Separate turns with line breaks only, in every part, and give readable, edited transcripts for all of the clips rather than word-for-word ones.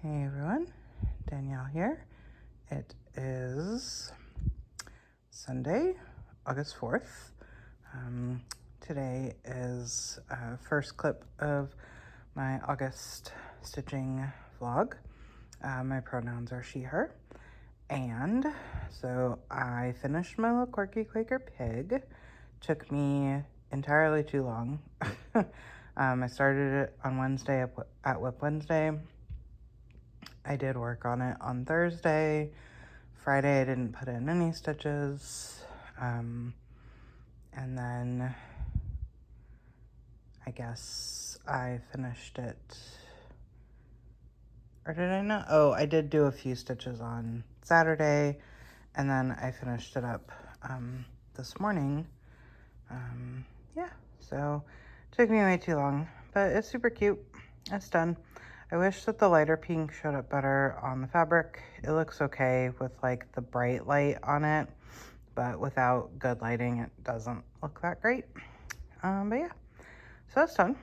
Hey everyone, Danielle here. It is Sunday, August 4th. Today is first clip of my August stitching vlog. My pronouns are she, her. And so I finished my little Quirky Quaker pig. Took me entirely too long. I started it on Wednesday at Whip Wednesday. I did work on it on Thursday. Friday I didn't put in any stitches. And then I guess I finished it. Or did I not? Oh, I did do a few stitches on Saturday. And then I finished it up this morning. Yeah, so it took me way too long. But it's super cute. It's done. I wish that the lighter pink showed up better on the fabric. It looks okay with like the bright light on it, but without good lighting, it doesn't look that great. But yeah, so that's done.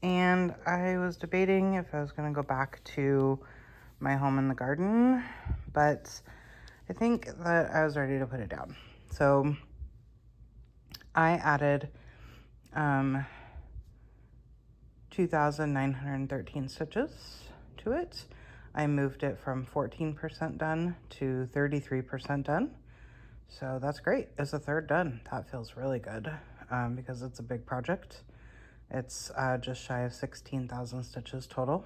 And I was debating if I was gonna go back to my home in the garden, but I think that I was ready to put it down. So I added 2,913 stitches to it. I moved it from 14% done to 33% done. So that's great. It's a third done. That feels really good because it's a big project. It's just shy of 16,000 stitches total.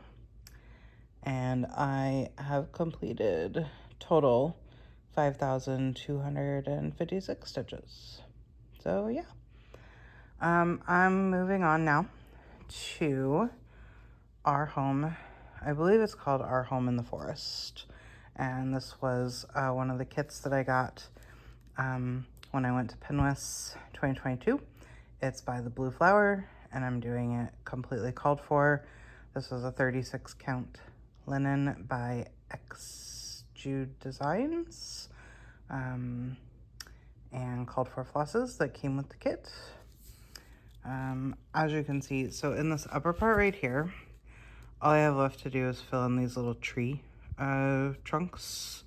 And I have completed total 5,256 stitches. So yeah. I'm moving on now to our home. I believe it's called Our Home in the Forest. And this was one of the kits that I got when I went to Pinwis 2022. It's by the Blue Flower, and I'm doing it completely called for. This was a 36 count linen by Jude Designs, and called for flosses that came with the kit. As you can see, so in this upper part right here, all I have left to do is fill in these little tree trunks.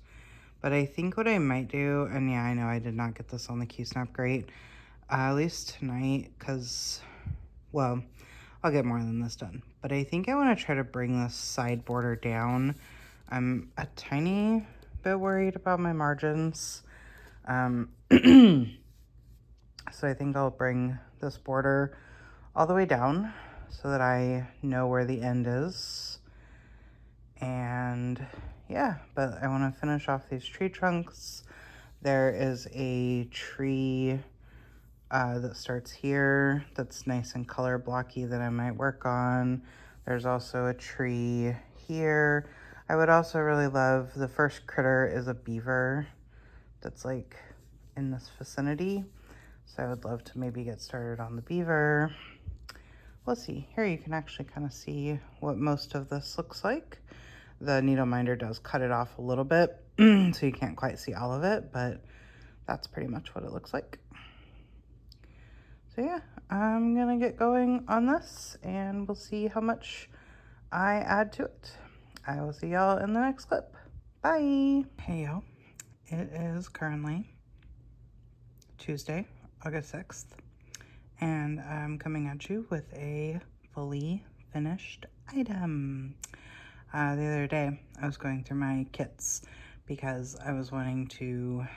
But I think what I might do, and yeah, I know I did not get this on the Q-Snap grate, at least tonight, because, well, I'll get more than this done. But I think I want to try to bring this side border down. I'm a tiny bit worried about my margins. So I think I'll bring this border all the way down so that I know where the end is. And yeah, but I want to finish off these tree trunks. There is a tree that starts here that's nice and color blocky that I might work on. There's also a tree here. I would also really love, the first critter is a beaver that's like in this vicinity. So I would love to maybe get started on the beaver. We'll see. Here you can actually kind of see what most of this looks like. The needle minder does cut it off a little bit, so you can't quite see all of it, but that's pretty much what it looks like. So yeah, I'm gonna get going on this and we'll see how much I add to it. I will see y'all in the next clip. Bye. Hey y'all, it is currently Tuesday, August 6th, and I'm coming at you with a fully finished item. The other day, I was going through my kits because I was wanting to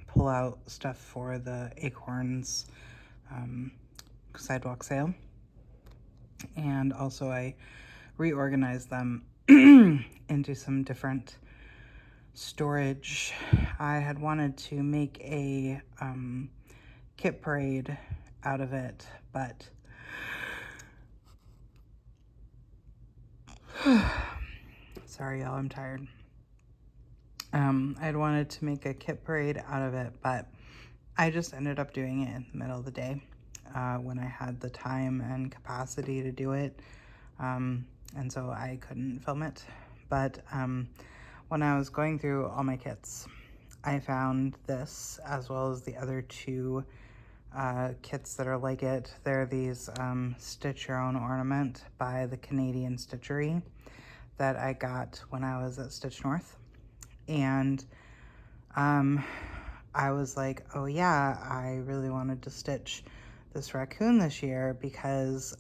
pull out stuff for the Acorns sidewalk sale, and also I reorganized them into some different storage. I had wanted to make a kit parade out of it, but sorry y'all, I'm tired. I'd wanted to make a kit parade out of it, but I just ended up doing it in the middle of the day when I had the time and capacity to do it, and so I couldn't film it. But when I was going through all my kits, I found this as well as the other two kits that are like it. They're these Stitch Your Own Ornament by the Canadian Stitchery. that I got when I was at Stitch North. And I was like, oh yeah, I really wanted to stitch this raccoon this year because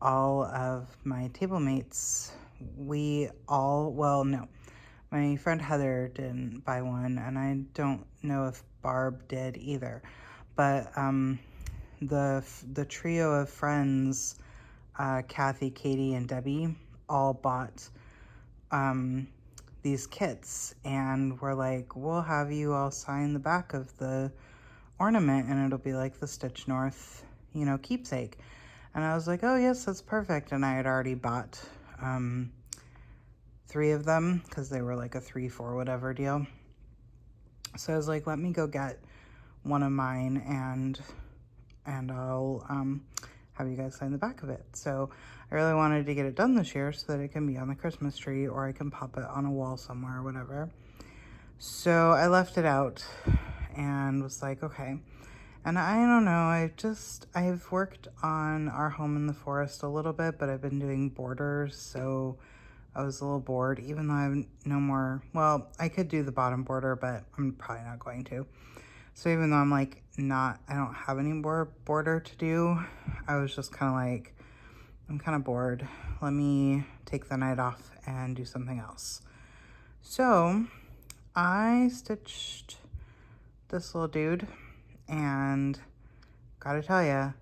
all of my table mates, well, no, my friend Heather didn't buy one, and I don't know if Barb did either. But the trio of friends, Kathy, Katie, and Debbie, all bought these kits, and we're like, we'll have you all sign the back of the ornament, and it'll be like the Stitch North, keepsake. And I was like, oh yes, that's perfect. And I had already bought 3 of them because they were like a 3 for whatever deal. So I was like, let me go get one of mine, and I'll have you guys sign the back of it. So I really wanted to get it done this year so that it can be on the Christmas tree, or I can pop it on a wall somewhere or whatever. So I left it out and was like, okay. And I don't know, I've worked on Our Home in the Forest a little bit, but I've been doing borders, so I was a little bored, even though I have no more, well, I could do the bottom border, but I'm probably not going to. So even though I'm like I don't have any more border to do, I was just kind of like, I'm kind of bored. Let me take the night off and do something else. So I stitched this little dude, and gotta tell ya,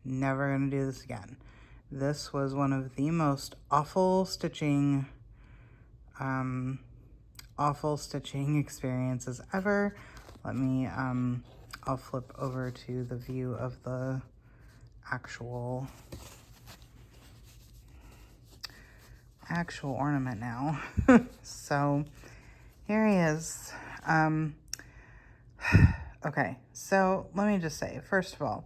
never gonna do this again. This was one of the most awful stitching experiences ever. Let me, I'll flip over to the view of the actual ornament now. So here he is. Okay, so let me just say, first of all,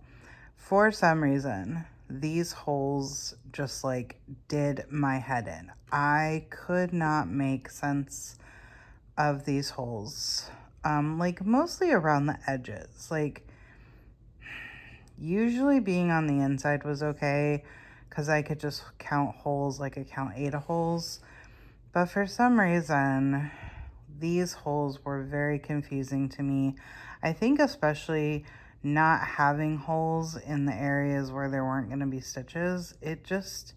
for some reason, these holes just like did my head in. I could not make sense of these holes. Like mostly around the edges. Like usually being on the inside was okay because I could just count holes, like I count 8 holes. But for some reason, these holes were very confusing to me. I think especially not having holes in the areas where there weren't going to be stitches. It just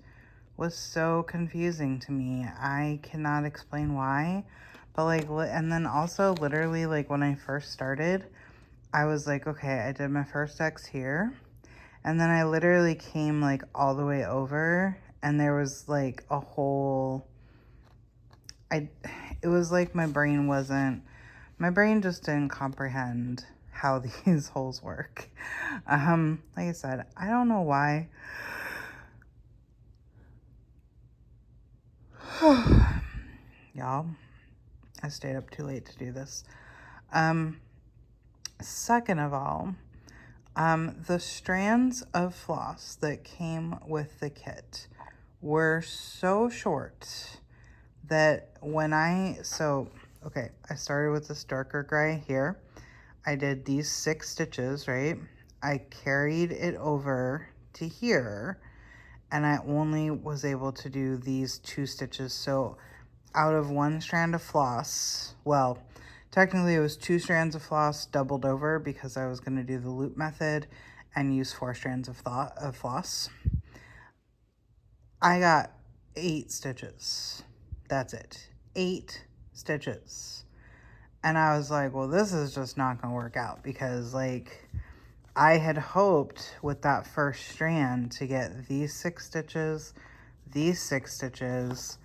was so confusing to me. I cannot explain why. But like, and then also literally like when I first started, I was like, okay, I did my first X here. And then I literally came like all the way over, and there was like a hole. It was like my brain just didn't comprehend how these holes work. Like I said, I don't know why. Y'all, I stayed up too late to do this. Second of all, the strands of floss that came with the kit were so short that I started with this darker gray here. I did these 6 stitches, right? I carried it over to here, and I only was able to do these 2 stitches. So out of 1 strand of floss, well, technically it was 2 strands of floss doubled over because I was going to do the loop method and use 4 strands of floss. I got 8 stitches. That's it. 8 stitches. And I was like, well, this is just not going to work out because, like, I had hoped with that first strand to get these 6 stitches, these 6 stitches,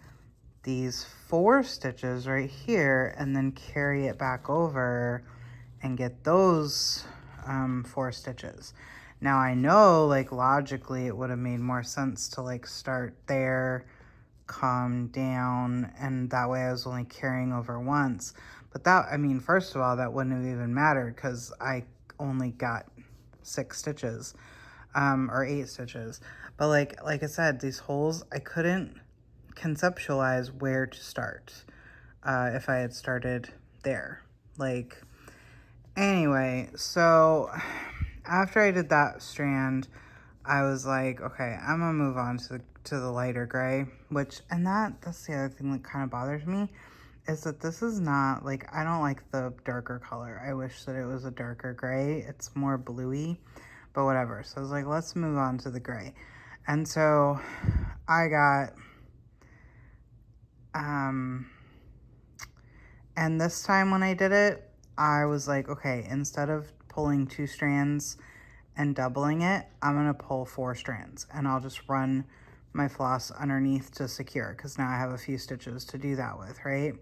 these 4 stitches right here, and then carry it back over and get those 4 stitches. Now, I know, like, logically it would have made more sense to, like, start there, come down, and that way I was only carrying over once. But that, I mean, first of all, that wouldn't have even mattered because I only got 6 stitches, or 8 stitches. But like I said, these holes, I couldn't conceptualize where to start if I had started there. Like, anyway, so after I did that strand, I was like, okay, I'm gonna move on to to the lighter gray, and that's the other thing that kind of bothers me, is that this is not, like, I don't like the darker color. I wish that it was a darker gray. It's more bluey, but whatever. So I was like, let's move on to the gray. And so I got, and this time when I did it, I was like, okay, instead of pulling 2 strands and doubling it, I'm gonna pull 4 strands, and I'll just run my floss underneath to secure, because now I have a few stitches to do that with, right?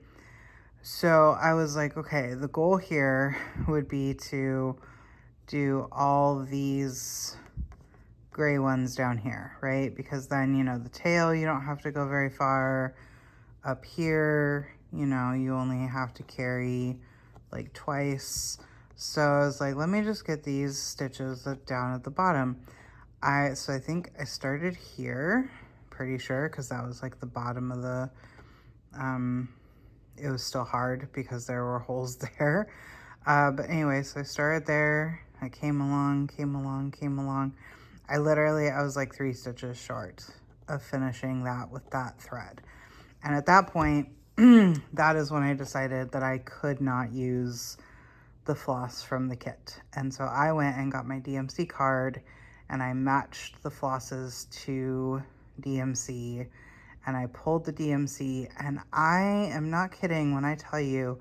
So I was like, okay, the goal here would be to do all these gray ones down here, right? Because then, you know, the tail, you don't have to go very far. Up here, you know, you only have to carry like twice. So I was like, let me just get these stitches down at the bottom. So I think I started here, pretty sure, because that was like the bottom of the, it was still hard because there were holes there. But anyway, so I started there. I came along. I was like 3 stitches short of finishing that with that thread. And at that point, that is when I decided that I could not use the floss from the kit. And so I went and got my DMC card, and I matched the flosses to DMC, and I pulled the DMC, and I am not kidding when I tell you,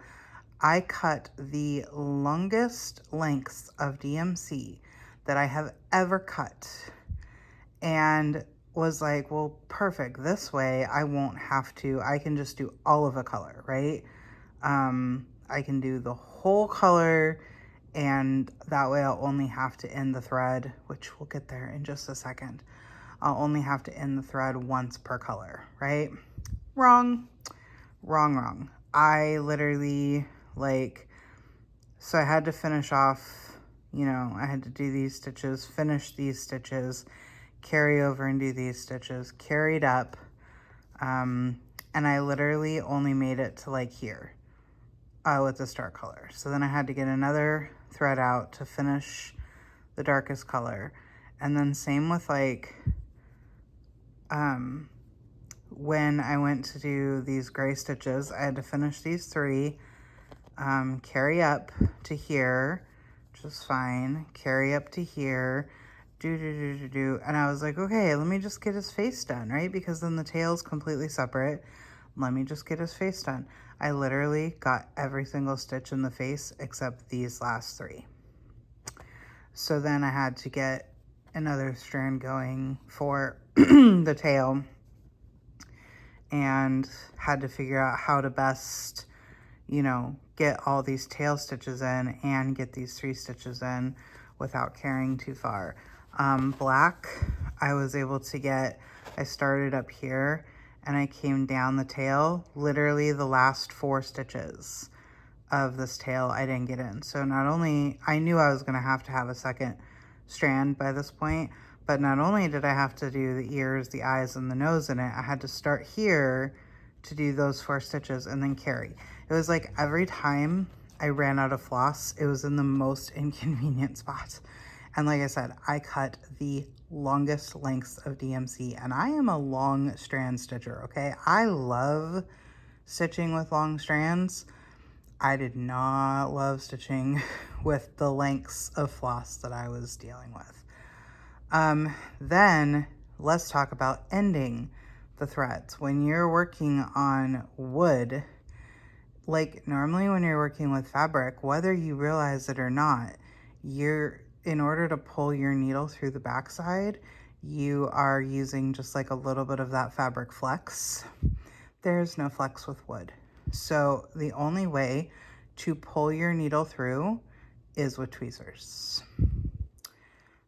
I cut the longest lengths of DMC that I have ever cut, and was like, well, perfect. This way I won't have to, I can just do all of a color, right? I can do the whole color, and that way I'll only have to end the thread, which we'll get there in just a second. I'll only have to end the thread once per color, right? Wrong. I literally, like, so I had to finish off, you know, I had to do these stitches, finish these stitches, carry over and do these stitches, carried up, and I literally only made it to like here with the start color. So then I had to get another thread out to finish the darkest color. And then same with like when I went to do these gray stitches, I had to finish these 3, carry up to here, which is fine, carry up to here, and I was like, okay, let me just get his face done, right? Because then the tail's completely separate. Let me just get his face done. I literally got every single stitch in the face except these last 3. So then I had to get another strand going for the tail, and had to figure out how to best, you know, get all these tail stitches in and get these 3 stitches in without carrying too far. Black, I was able to get, I started up here and I came down the tail, literally the last 4 stitches of this tail I didn't get in. So not only, I knew I was gonna have to have a second strand by this point, but not only did I have to do the ears, the eyes, and the nose in it, I had to start here to do those 4 stitches and then carry. It was like every time I ran out of floss, it was in the most inconvenient spot. And like I said, I cut the longest lengths of DMC, and I am a long strand stitcher, okay? I love stitching with long strands. I did not love stitching with the lengths of floss that I was dealing with. Then let's talk about ending the threads. When you're working on wood, like normally when you're working with fabric, whether you realize it or not, in order to pull your needle through the backside, you are using just like a little bit of that fabric flex. There's no flex with wood. So the only way to pull your needle through is with tweezers.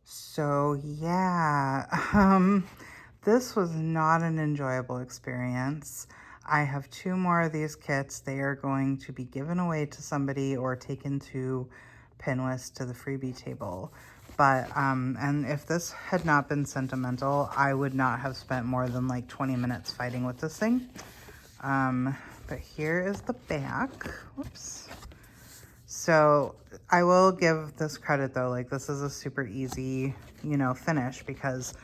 So yeah, this was not an enjoyable experience. I have 2 more of these kits. They are going to be given away to somebody or taken to Pinwist to the freebie table. But, and if this had not been sentimental, I would not have spent more than like 20 minutes fighting with this thing. But here is the back. Whoops. So I will give this credit though, like this is a super easy, you know, finish, because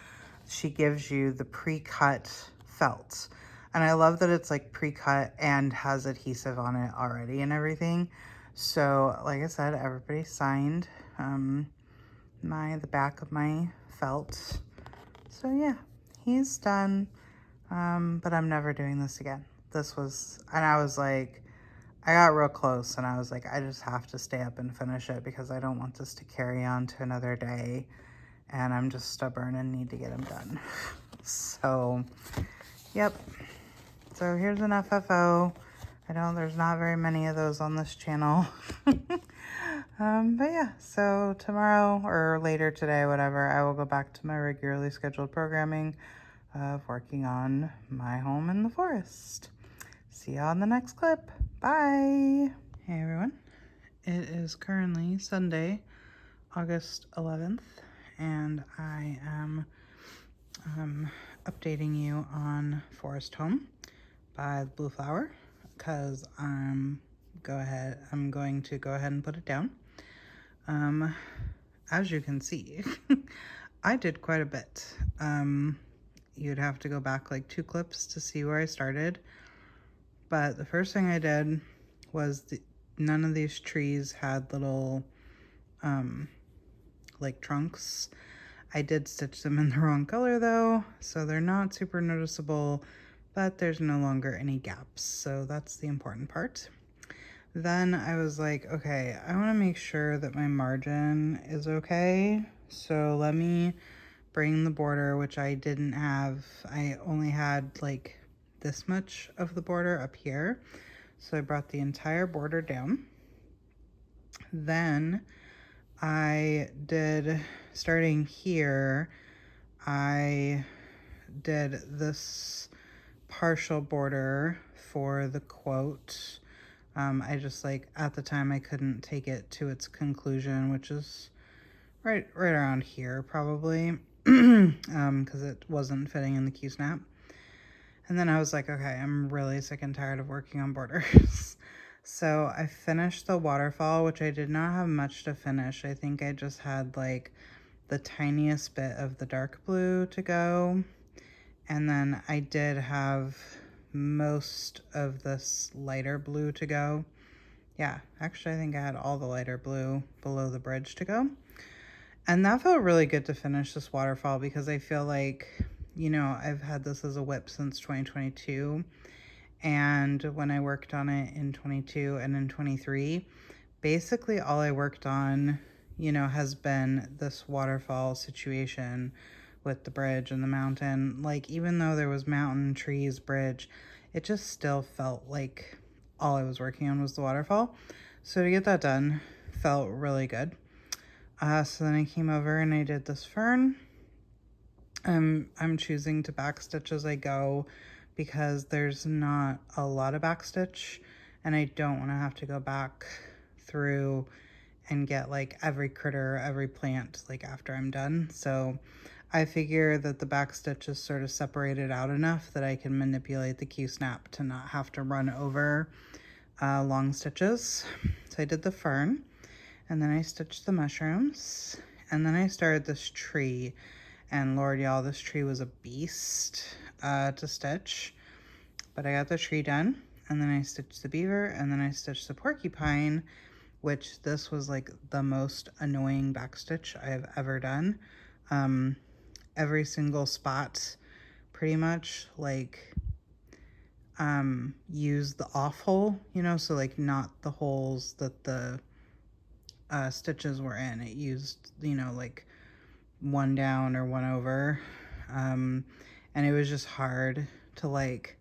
she gives you the pre-cut felt. And I love that it's like pre-cut and has adhesive on it already and everything. So like I said, everybody signed the back of my felt. So yeah, he's done. But I'm never doing this again. And I was like, I got real close and I was like, I just have to stay up and finish it because I don't want this to carry on to another day. And I'm just stubborn and need to get them done. So, yep. So here's an FFO. I know there's not very many of those on this channel. But yeah, so tomorrow or later today, whatever, I will go back to my regularly scheduled programming of working on my home in the forest. See y'all in the next clip. Bye. Hey everyone. It is currently Sunday, August 11th, and I am updating you on Forest Home by the Blue Flower because I'm going to go ahead and put it down. As you can see, I did quite a bit. You'd have to go back like 2 clips to see where I started. But the first thing I did was none of these trees had little like trunks. I did stitch them in the wrong color though, so they're not super noticeable, but there's no longer any gaps. So that's the important part. Then I was like, okay, I want to make sure that my margin is okay. So let me bring the border, which I didn't have. I only had like this much of the border up here. So I brought the entire border down. Then I did, starting here, I did this partial border for the quote. I just like, at the time I couldn't take it to its conclusion, which is right around here probably, because it wasn't fitting in the Q-snap. And then I was like, okay, I'm really sick and tired of working on borders. So I finished the waterfall, which I did not have much to finish. I think I just had like the tiniest bit of the dark blue to go. And then I did have most of this lighter blue to go. Yeah, actually I think I had all the lighter blue below the bridge to go. And that felt really good to finish this waterfall because I feel like, you know, I've had this as a whip since 2022. And when I worked on it in 22 and in 23, basically all I worked on, you know, has been this waterfall situation with the bridge and the mountain. Like, even though there was mountain, trees, bridge, it just still felt like all I was working on was the waterfall. So to get that done felt really good. So then I came over and I did this fern. I'm choosing to backstitch as I go because there's not a lot of backstitch and I don't want to have to go back through and get like every critter, every plant like after I'm done. So I figure that the backstitch is sort of separated out enough that I can manipulate the Q-snap to not have to run over long stitches. So I did the fern and then I stitched the mushrooms and then I started this tree. And Lord, y'all, this tree was a beast to stitch. But I got the tree done. And then I stitched the beaver. And then I stitched the porcupine, which this was like the most annoying backstitch I have ever done. Every single spot pretty much like used the off hole, you know, so like not the holes that the stitches were in. It used, you know, like one down or one over, and it was just hard to like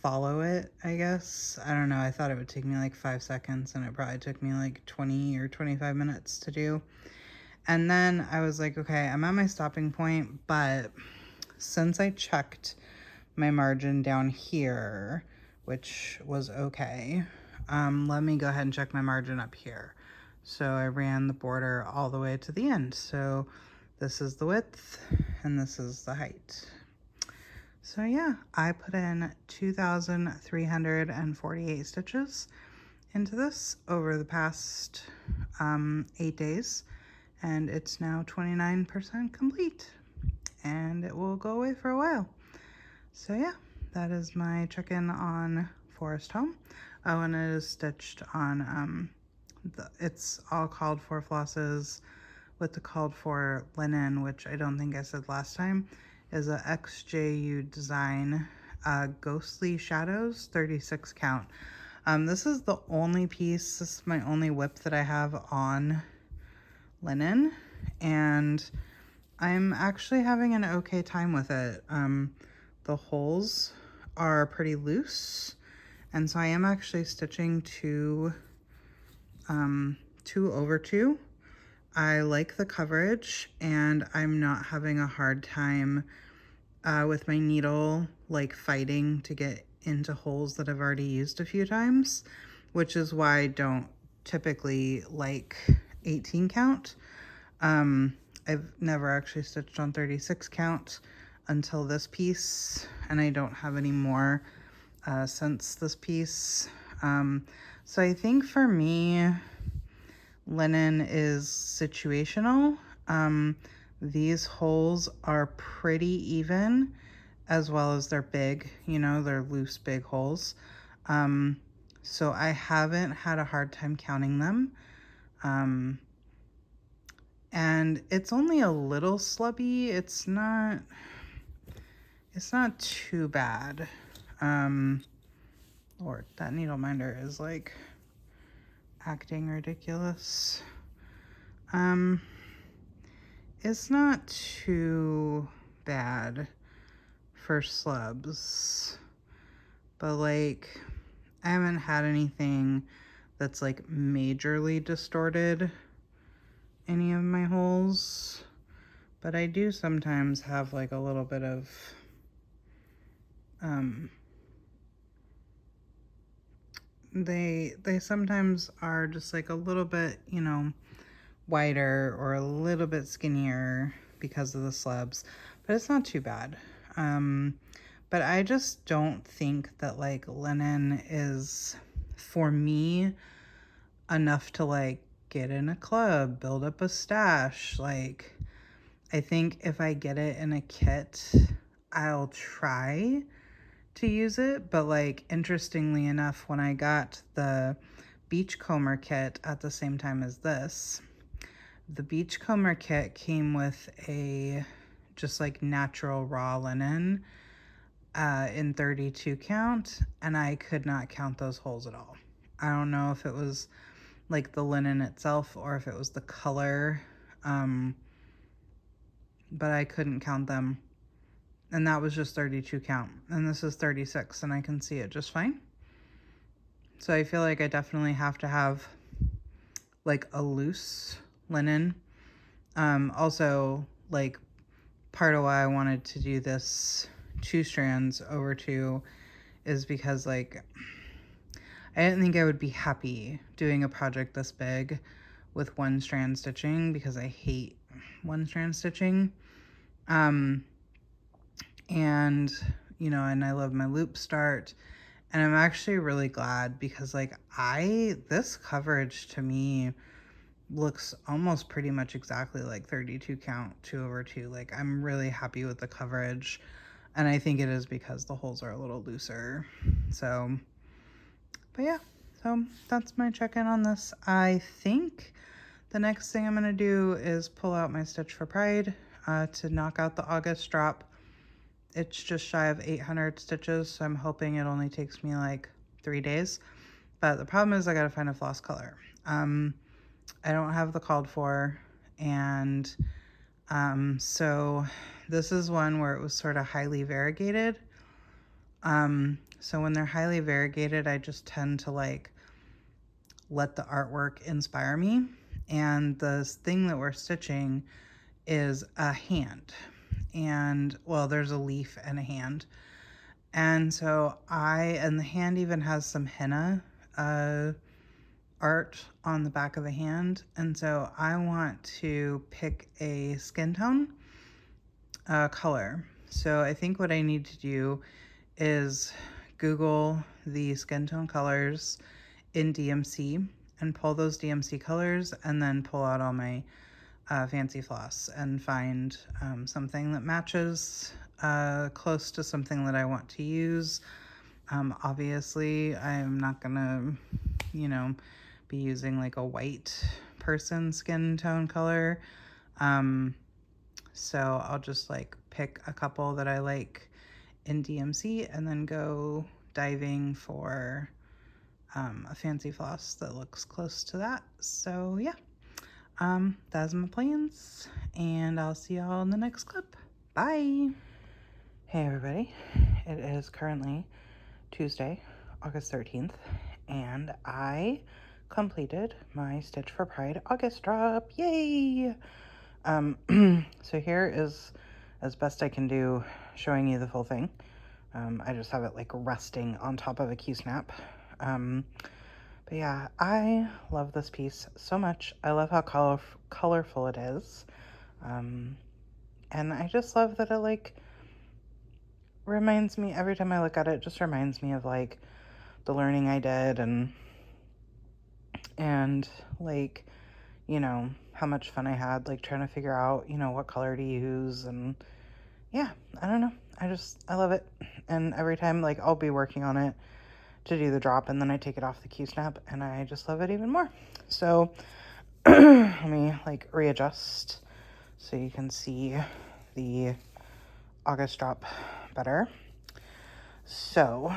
follow it, I guess. I don't know, I thought it would take me like 5 seconds and it probably took me like 20 or 25 minutes to do. And then I was like, okay, I'm at my stopping point, but since I checked my margin down here, which was okay, let me go ahead and check my margin up here. So I ran the border all the way to the end. So this is the width and this is the height. So yeah, I put in 2,348 stitches into this over the past 8 days, and it's now 29% complete. and it will go away for a while. So yeah, that is my check-in on Forest Home. Oh, and it is stitched on, it's all called for flosses with the called for linen, which I don't think I said last time, is a XJU design, Ghostly Shadows 36 count. This is the only piece, this is my only whip that I have on linen, and I'm actually having an okay time with it. The holes are pretty loose, and so I am actually stitching 2 over 2. I like the coverage, and I'm not having a hard time with my needle like fighting to get into holes that I've already used a few times, which is why I don't typically like 18 count. I've never actually stitched on 36 count until this piece, and I don't have any more since this piece. So I think for me, linen is situational. These holes are pretty even, as well as they're big, you know, they're loose, big holes. So I haven't had a hard time counting them. And it's only a little slubby. It's not too bad. Lord, that needle minder is like acting ridiculous. It's not too bad for slubs, but like I haven't had anything that's like majorly distorted any of my holes, but I do sometimes have like a little bit of they sometimes are just like a little bit, you know, wider or a little bit skinnier because of the slubs, but it's not too bad. But I just don't think that like linen is for me enough to like get in a club, build up a stash. Like I think if I get it in a kit, I'll try to use it. But like interestingly enough, when I got the Beachcomber kit at the same time as this, the Beachcomber kit came with a just like natural raw linen in 32 count, and I could not count those holes at all. I don't know if it was like the linen itself or if it was the color, but I couldn't count them. And that was just 32 count, and this is 36, and I can see it just fine. So I feel like I definitely have to have like a loose linen. Also, like part of why I wanted to do this 2 strands over 2 is because like I didn't think I would be happy doing a project this big with 1 strand stitching, because I hate 1 strand stitching. And you know, and I love my loop start, and I'm actually really glad because like this coverage to me looks almost pretty much exactly like 32 count 2 over 2. Like I'm really happy with the coverage, and I think it is because the holes are a little looser. So, but yeah, so that's my check-in on this. I think the next thing I'm gonna do is pull out my Stitch for Pride to knock out the August drop. It's just shy of 800 stitches, so I'm hoping it only takes me like 3 days. But the problem is I gotta find a floss color. I don't have the called for, and so this is one where it was sort of highly variegated. So when they're highly variegated, I just tend to like let the artwork inspire me. And the thing that we're stitching is a hand, and well, there's a leaf and a hand. And so and the hand even has some henna art on the back of the hand. And so I want to pick a skin tone color. So I think what I need to do is Google the skin tone colors in DMC and pull those DMC colors, and then pull out all my fancy floss and find something that matches close to something that I want to use. Obviously, I'm not gonna, be using like a white person skin tone color. So I'll just like pick a couple that I like in DMC and then go diving for a fancy floss that looks close to that. So yeah, that's my plans, and I'll see y'all in the next clip. Bye. Hey everybody, it is currently Tuesday, August 13th, and I completed my Stitch for Pride August drop. Yay! So here is, as best I can do, showing you the full thing. I just have it like resting on top of a key snap. But yeah, I love this piece so much. I love how colorful it is. And I just love that it like reminds me, every time I look at it, just reminds me of like the learning I did and like, how much fun I had like trying to figure out, what color to use. And yeah, I don't know. I love it. And every time like I'll be working on it to do the drop and then I take it off the Q snap and I just love it even more. So let me like readjust so you can see the August drop better. So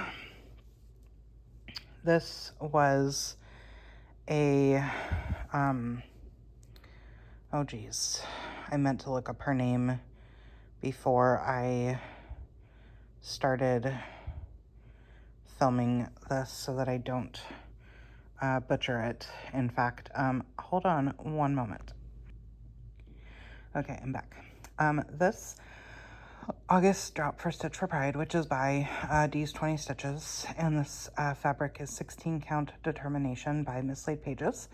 this was a oh geez, I meant to look up her name before I started filming this so that I don't butcher it. In fact, hold on one moment. Okay, I'm back. This August drop for Stitch for Pride, which is by D's 20 Stitches, and this fabric is 16 Count Determination by Mislaid Pages,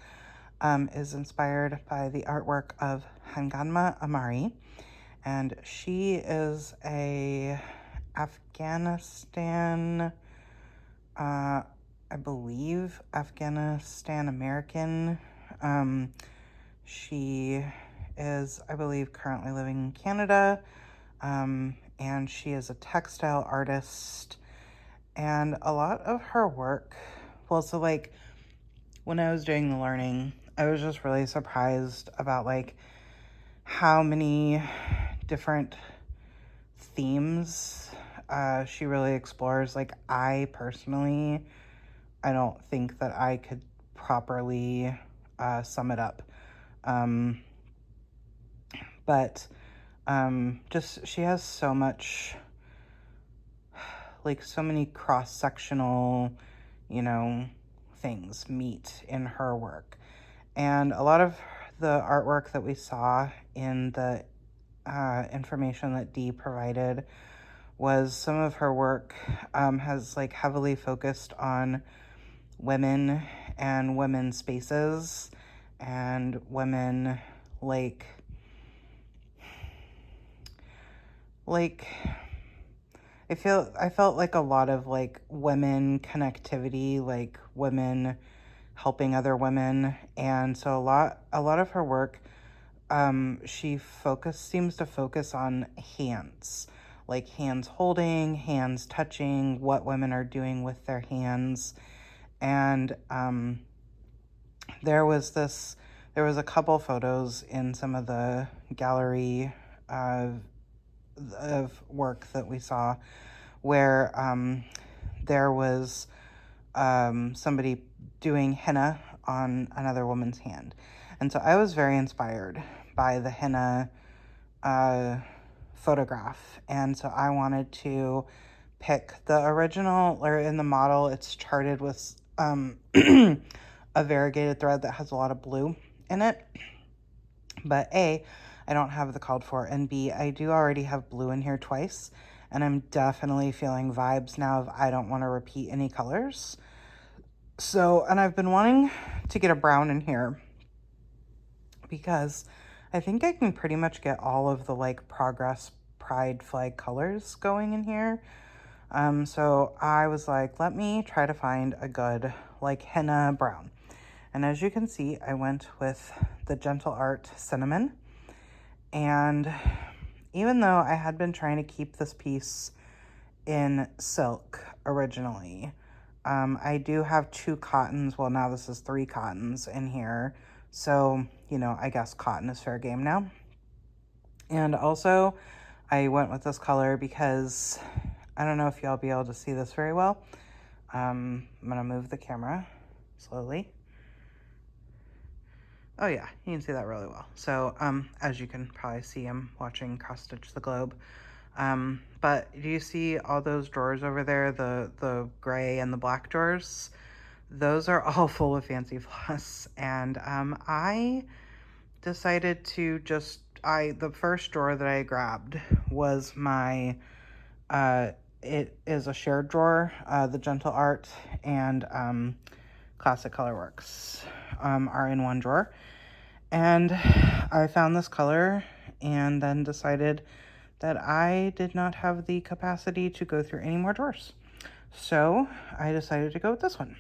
is inspired by the artwork of Hanganma Amari, and she is a Afghanistan, I believe Afghanistan American. She is, I believe, currently living in Canada, and she is a textile artist, and a lot of her work, well, so like when I was doing the learning, I was just really surprised about like how many different themes she really explores. Like I don't think that I could properly sum it up. But just she has so much, like so many cross-sectional, things meet in her work. And a lot of the artwork that we saw in the information that Dee provided was some of her work has like heavily focused on women and women's spaces and women like I felt like a lot of like women connectivity, like women helping other women. And so a lot of her work, she seems to focus on hands, like hands holding, hands touching, what women are doing with their hands. And there was a couple photos in some of the gallery of work that we saw where there was somebody doing henna on another woman's hand. And so I was very inspired by the henna photograph. And so I wanted to pick the original, or in the model, it's charted with a variegated thread that has a lot of blue in it. But A, I don't have the called for, and B, I do already have blue in here twice, and I'm definitely feeling vibes now of I don't want to repeat any colors. So, and I've been wanting to get a brown in here because I think I can pretty much get all of the like Progress Pride flag colors going in here. So I was like, let me try to find a good like henna brown. And as you can see, I went with the Gentle Art Cinnamon. And even though I had been trying to keep this piece in silk originally, I do have 2 cottons. Well, now this is 3 cottons in here. So, I guess cotton is fair game now. And also, I went with this color because I don't know if y'all be able to see this very well. I'm going to move the camera slowly. Oh yeah, you can see that really well. So, as you can probably see, I'm watching Cross Stitch the Globe. But do you see all those drawers over there, the gray and the black drawers? Those are all full of fancy floss. And I decided to the first drawer that I grabbed was my, it is a shared drawer, the Gentle Art and Classic Colorworks are in one drawer. And I found this color and then decided that I did not have the capacity to go through any more drawers. So I decided to go with this one.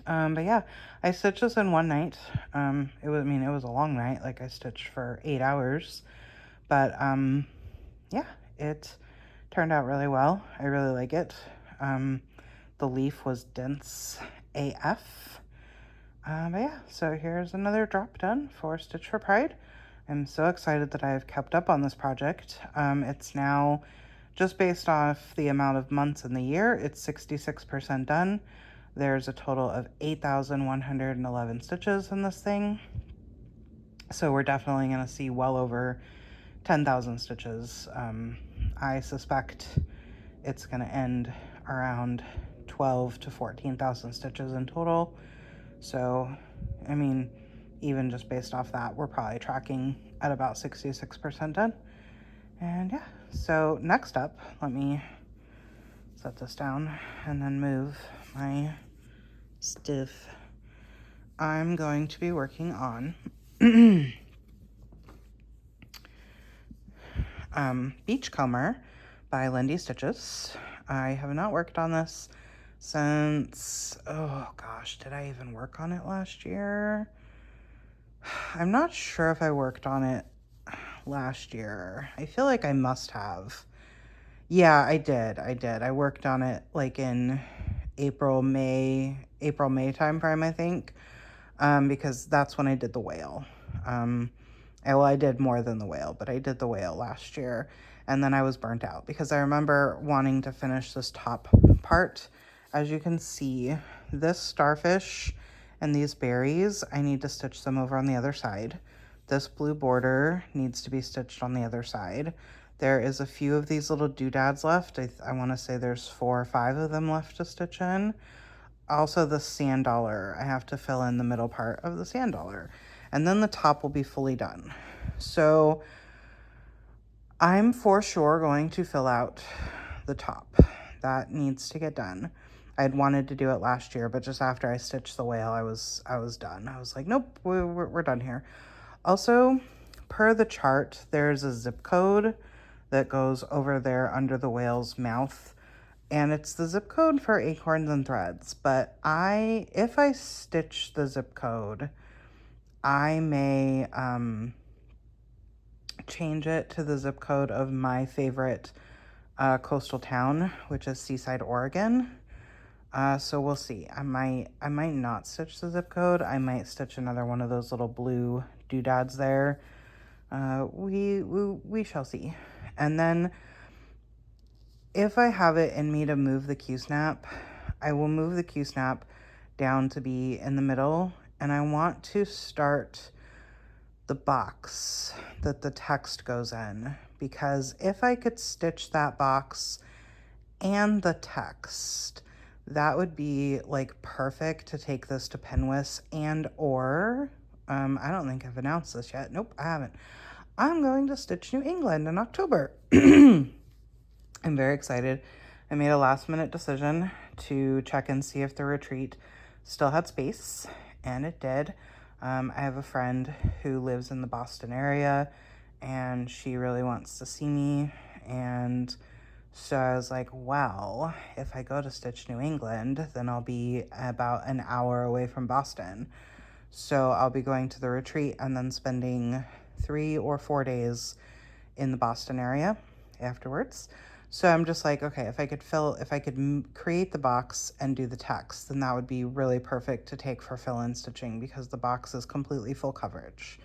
But yeah, I stitched this in one night. It was a long night. Like, I stitched for 8 hours. But yeah, it turned out really well. I really like it. The leaf was dense AF. But yeah, so here's another drop done for Stitch for Pride. I'm so excited that I've kept up on this project. It's now, just based off the amount of months in the year, it's 66% done. There's a total of 8,111 stitches in this thing. So we're definitely going to see well over 10,000 stitches. I suspect it's going to end around 12 to 14,000 stitches in total. So, even just based off that, we're probably tracking at about 66% done. And yeah, so next up, let me set this down and then move my stuff. I'm going to be working on Beachcomber by Lindy Stitches. I have not worked on this since, oh gosh, did I even work on it last year? I'm not sure if I worked on it last year. I feel like I must have. Yeah, I did. I worked on it like in April, May time frame, I think, because that's when I did the whale. I did more than the whale, but I did the whale last year, and then I was burnt out because I remember wanting to finish this top part. As you can see, this starfish and these berries, I need to stitch them over on the other side. This blue border needs to be stitched on the other side. There is a few of these little doodads left. I want to say there's 4 or 5 of them left to stitch in. Also the sand dollar, I have to fill in the middle part of the sand dollar. And then the top will be fully done. So I'm for sure going to fill out the top. That needs to get done. I'd wanted to do it last year, but just after I stitched the whale, I was done. I was like, nope, we're done here. Also, per the chart, there's a zip code that goes over there under the whale's mouth, and it's the zip code for acorns and threads. But if I stitch the zip code, I may change it to the zip code of my favorite coastal town, which is Seaside, Oregon. So we'll see. I might not stitch the zip code. I might stitch another one of those little blue doodads there. We shall see. And then if I have it in me to move the Q-snap, I will move the Q-snap down to be in the middle, and I want to start the box that the text goes in, because if I could stitch that box and the text, that would be like perfect to take this to Penwis I don't think I've announced this yet. Nope, I haven't. I'm going to Stitch New England in October. I'm very excited. I made a last minute decision to check and see if the retreat still had space, and it did. I have a friend who lives in the Boston area, and she really wants to see me, and so I was like, well, if I go to Stitch New England, then I'll be about an hour away from Boston. So I'll be going to the retreat and then spending 3 or 4 days in the Boston area afterwards. So I'm just like, okay, if I could create the box and do the text, then that would be really perfect to take for fill-in stitching because the box is completely full coverage.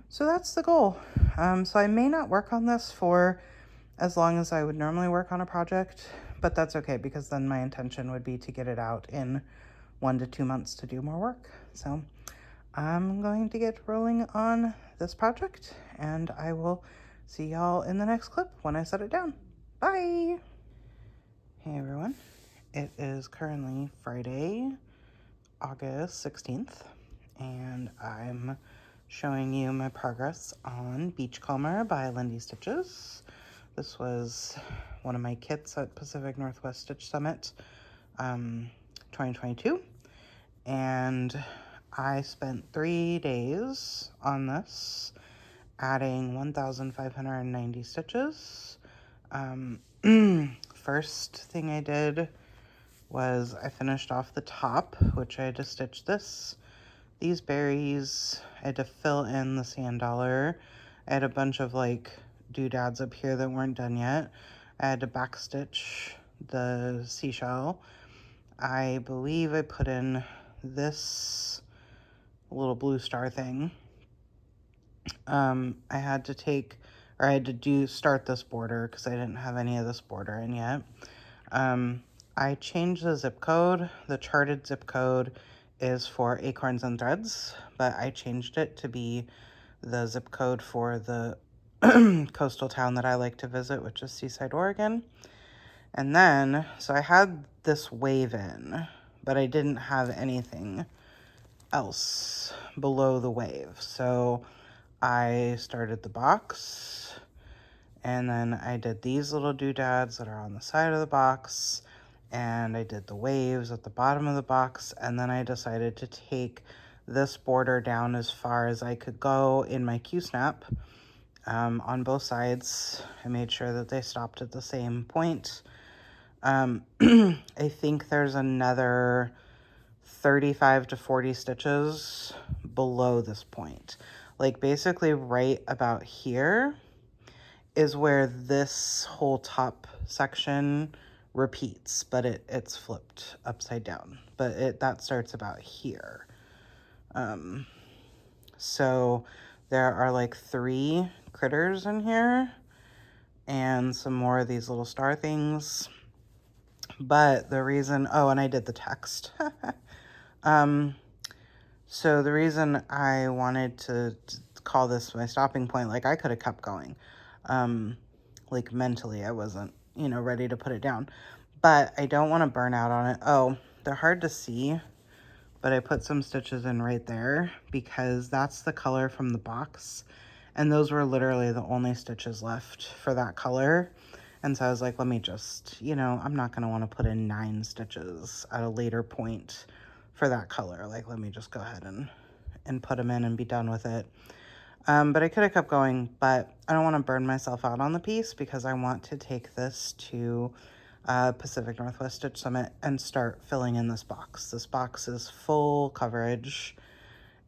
So that's the goal. So I may not work on this for as long as I would normally work on a project, but that's okay because then my intention would be to get it out in 1 to 2 months to do more work. So I'm going to get rolling on this project, and I will see y'all in the next clip when I set it down. Bye! Hey everyone, it is currently Friday, August 16th, and I'm showing you my progress on Beachcomber by Lindy Stitches. This was one of my kits at Pacific Northwest Stitch Summit 2022, and I spent 3 days on this, adding 1,590 stitches. First thing I did was I finished off the top, which I had to stitch these berries. I had to fill in the sand dollar. I had a bunch of like doodads up here that weren't done yet. I had to backstitch the seashell. I believe I put in this little blue star thing. I had to start this border because I didn't have any of this border in yet. I changed the zip code. The charted zip code is for Acorns and Threads, but I changed it to be the zip code for the coastal town that I like to visit, which is Seaside, Oregon. And then, so I had this wave in, but I didn't have anything else below the wave. So I started the box, and then I did these little doodads that are on the side of the box, and I did the waves at the bottom of the box, and then I decided to take this border down as far as I could go in my Q-snap on both sides. I made sure that they stopped at the same point. I think there's another 35 to 40 stitches below this point. Like basically right about here is where this whole top section repeats, but it's flipped upside down. But that starts about here. So there are like 3 critters in here and some more of these little star things. But the reason, oh, and I did the text. So the reason I wanted to call this my stopping point, like I could have kept going. Like mentally, I wasn't, ready to put it down. But I don't want to burn out on it. Oh, they're hard to see, but I put some stitches in right there because that's the color from the box. And those were literally the only stitches left for that color. And so I was like, let me just, I'm not going to want to put in 9 stitches at a later point for that color. Like, let me just go ahead and put them in and be done with it. But I could have kept going, but I don't want to burn myself out on the piece because I want to take this to Pacific Northwest Stitch Summit and start filling in this box. This box is full coverage,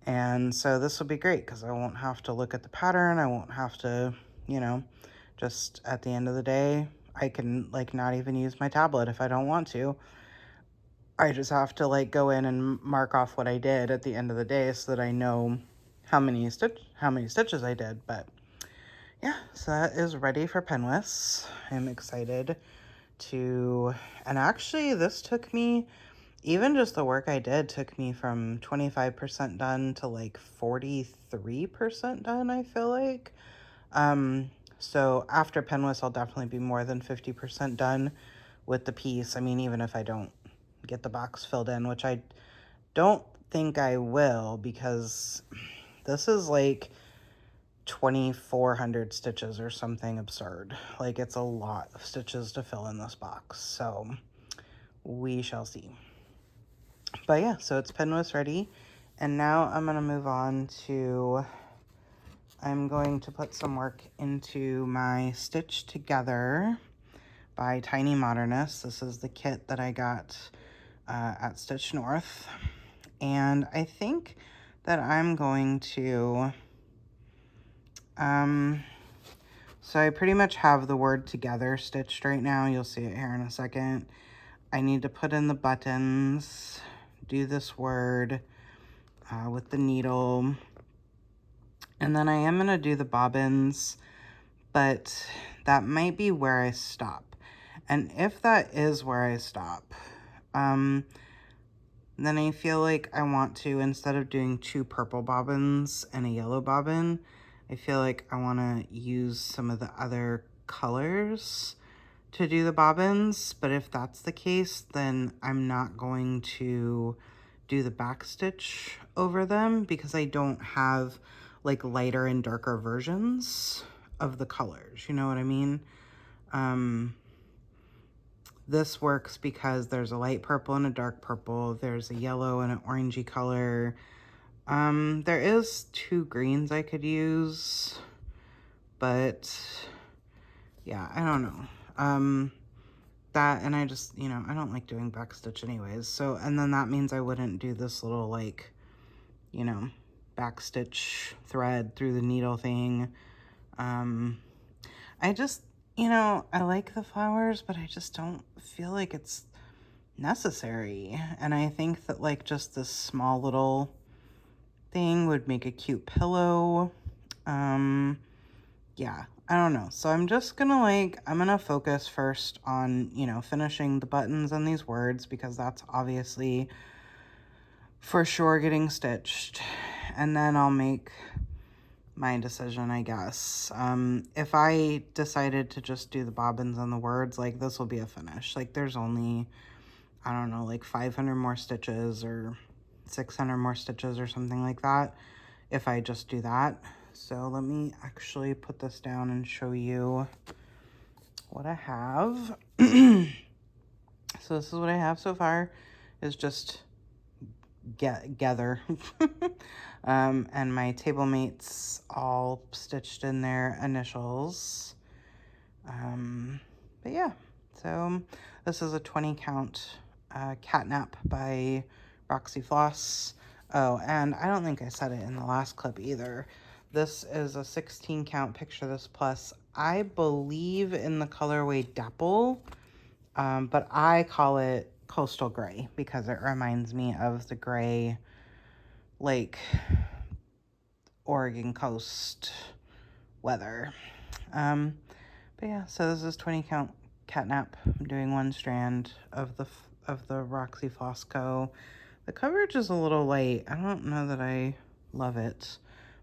and so this will be great because I won't have to look at the pattern. I won't have to, just at the end of the day, I can like not even use my tablet if I don't want to. I just have to like go in and mark off what I did at the end of the day so that I know how many stitches I did. But yeah, so that is ready for Penwis. I'm excited to, and actually this took me, even just the work I did took me from 25% done to like 43% done, I feel like. So after Penwis, I'll definitely be more than 50% done with the piece. I mean, even if I don't get the box filled in, which I don't think I will because this is like 2,400 stitches or something absurd. Like it's a lot of stitches to fill in this box. So we shall see. But yeah, so it's Penwis ready. And now I'm going to move on to, I'm going to put some work into my Stitch Together by Tiny Modernist. This is the kit that I got at Stitch North. And I think that I'm going to So I pretty much have the word together stitched right now. You'll see it here in a second. I need to put in the buttons, do this word with the needle, and then I am going to do the bobbins, but that might be where I stop. And if that is where I stop, then I feel like I want to, instead of doing 2 purple bobbins and a yellow bobbin, I feel like I want to use some of the other colors to do the bobbins. But if that's the case, then I'm not going to do the back stitch over them because I don't have like lighter and darker versions of the colors. You know what I mean? This works because there's a light purple and a dark purple. There's a yellow and an orangey color. There is 2 greens I could use, but yeah, I don't know. That, and I just, you know, I don't like doing back stitch anyways. So, and then that means I wouldn't do this little, like, you know, back stitch thread through the needle thing. I just, you know, I like the flowers, but I just don't feel like it's necessary. And I think that, like, just this small little thing would make a cute pillow. Yeah, I don't know. So I'm just gonna, like, I'm gonna focus first on, you know, finishing the buttons and these words, because that's obviously for sure getting stitched. And then I'll make my decision, I guess. If I decided to just do the bobbins and the words, like, this will be a finish. Like, there's only, I don't know, like 500 more stitches or 600 more stitches or something like that if I just do that. So let me actually put this down and show you what I have. So this is what I have so far, is just gather. And my table mates all stitched in their initials. But yeah, so this is a 20 count catnap by Roxy Floss. Oh, and I don't think I said it in the last clip either. This is a 16 count Picture This Plus. I believe in the colorway Dapple, but I call it Coastal Gray because it reminds me of the gray, like, Oregon coast weather. But yeah, so this is 20 count catnap. I'm doing 1 strand of the Roxy Floss Co. The coverage is a little light. I don't know that I love it,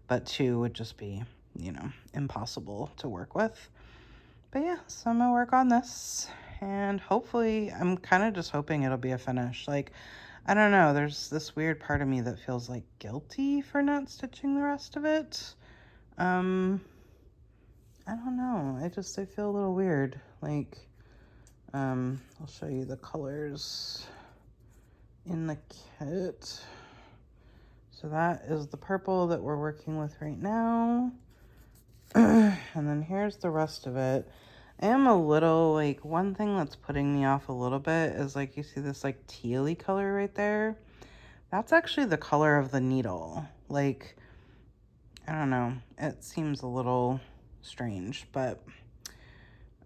but 2 would just be, you know, impossible to work with. But yeah, so I'm gonna work on this, and hopefully, I'm kind of just hoping it'll be a finish. Like, I don't know, there's this weird part of me that feels like guilty for not stitching the rest of it. I don't know, I feel a little weird. Like, I'll show you the colors in the kit. So that is the purple that we're working with right now. And then here's the rest of it. I am a little, like, one thing that's putting me off a little bit is, like, you see this, like, tealy color right there? That's actually the color of the needle. Like, I don't know. It seems a little strange, but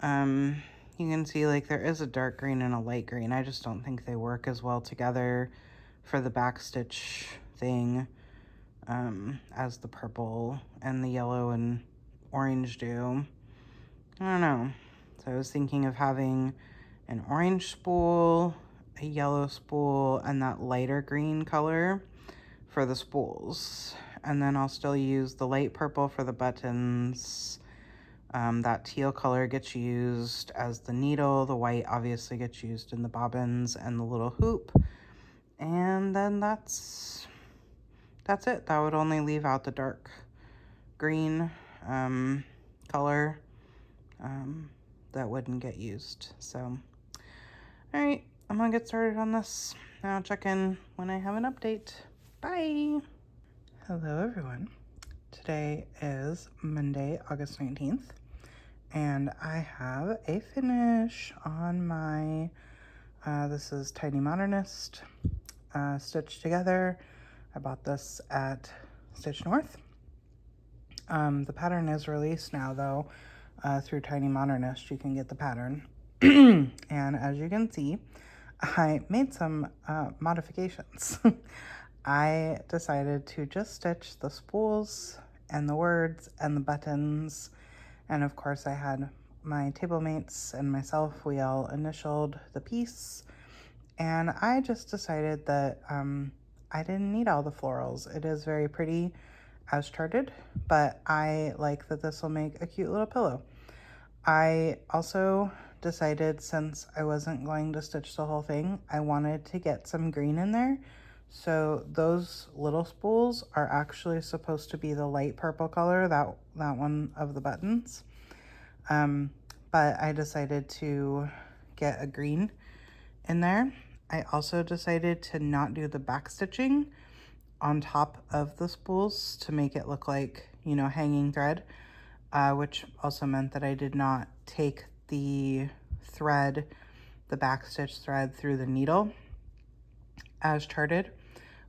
you can see, like, there is a dark green and a light green. I just don't think they work as well together for the back stitch thing as the purple and the yellow and orange do. I don't know. So I was thinking of having an orange spool, a yellow spool, and that lighter green color for the spools. And then I'll still use the light purple for the buttons. That teal color gets used as the needle. The white obviously gets used in the bobbins and the little hoop. And then that's it. That would only leave out the dark green color that wouldn't get used. So, all right, I'm gonna get started on this. I'll check in when I have an update. Bye. Hello, everyone. Today is Monday, August 19th, and I have a finish on my, this is Tiny Modernist, Stitched Together. I bought this at Stitch North, The pattern is released now, though, through Tiny Modernist. You can get the pattern. And as you can see, I made some modifications. I decided to just stitch the spools and the words and the buttons. And of course, I had my table mates and myself, we all initialed the piece. And I just decided that I didn't need all the florals. It is very pretty as charted, but I like that this will make a cute little pillow. I also decided, since I wasn't going to stitch the whole thing, I wanted to get some green in there. So those little spools are actually supposed to be the light purple color, that one of the buttons. But I decided to get a green in there. I also decided to not do the back stitching on top of the spools to make it look like, hanging thread, which also meant that I did not take the thread, the back stitch thread, through the needle as charted,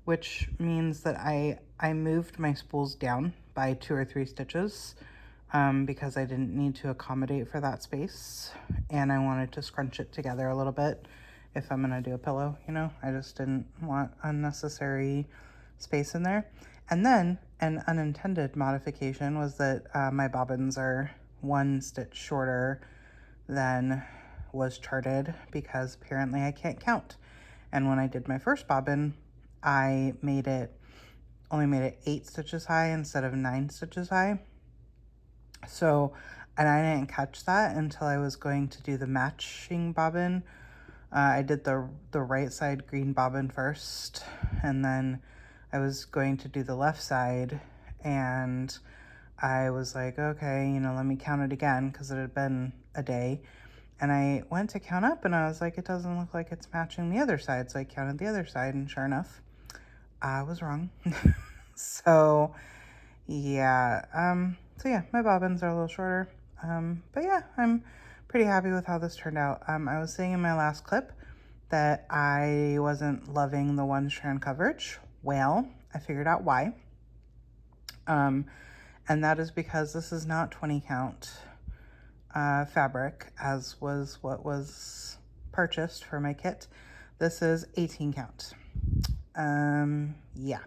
which means that I moved my spools down by 2 or 3 stitches because I didn't need to accommodate for that space, and I wanted to scrunch it together a little bit if I'm gonna do a pillow, I just didn't want unnecessary space in there. And then an unintended modification was that my bobbins are 1 stitch shorter than was charted because apparently I can't count. And when I did my first bobbin, I only made it 8 stitches high instead of 9 stitches high. So, and I didn't catch that until I was going to do the matching bobbin. I did the right side green bobbin first, and then I was going to do the left side, and I was like, okay, let me count it again because it had been a day. And I went to count up and I was like, it doesn't look like it's matching the other side. So I counted the other side, and sure enough, I was wrong. So yeah, my bobbins are a little shorter. But yeah, I'm pretty happy with how this turned out. I was saying in my last clip that I wasn't loving the 1 strand coverage. Well, I figured out why. And that is because this is not 20 count fabric, as was what was purchased for my kit. This is 18 count. Yeah.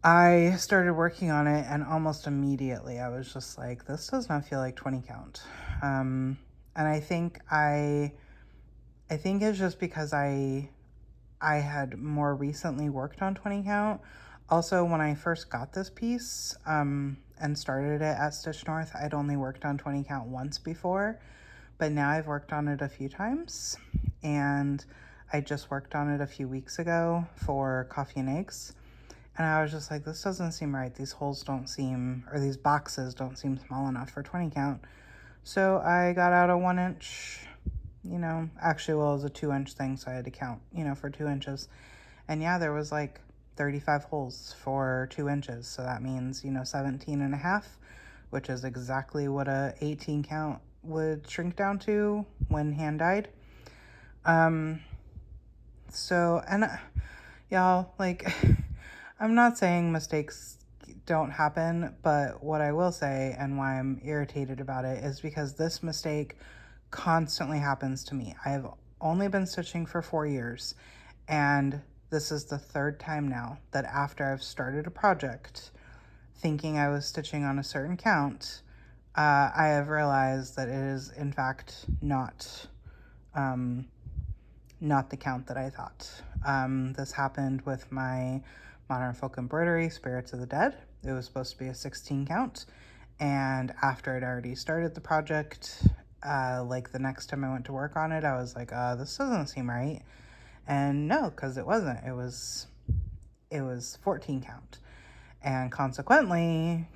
I started working on it, and almost immediately I was just like, this does not feel like 20 count. And I think it's just because I had more recently worked on 20 count. Also, when I first got this piece and started it at Stitch North, I'd only worked on 20 count once before, but now I've worked on it a few times, and I just worked on it a few weeks ago for Coffee and Eggs. And I was just like, this doesn't seem right. These holes don't seem, or these boxes don't seem small enough for 20 count. So I got out a 1 inch, actually, well, it was a 2 inch thing, so I had to count, for 2 inches. And yeah, there was like 35 holes for 2 inches. So that means, 17 and a half, which is exactly what a 18 count would shrink down to when hand dyed. So, and y'all, like, I'm not saying mistakes don't happen, but what I will say, and why I'm irritated about it, is because this mistake constantly happens to me. I've only been stitching for 4 years, and this is the 3rd time now that after I've started a project thinking I was stitching on a certain count, I have realized that it is in fact not the count that I thought. This happened with my Modern Folk Embroidery Spirits of the Dead. It was supposed to be a 16 count, and after I'd already started the project, like the next time I went to work on it, I was like, this doesn't seem right. And no, because it wasn't. It was 14 count. And consequently,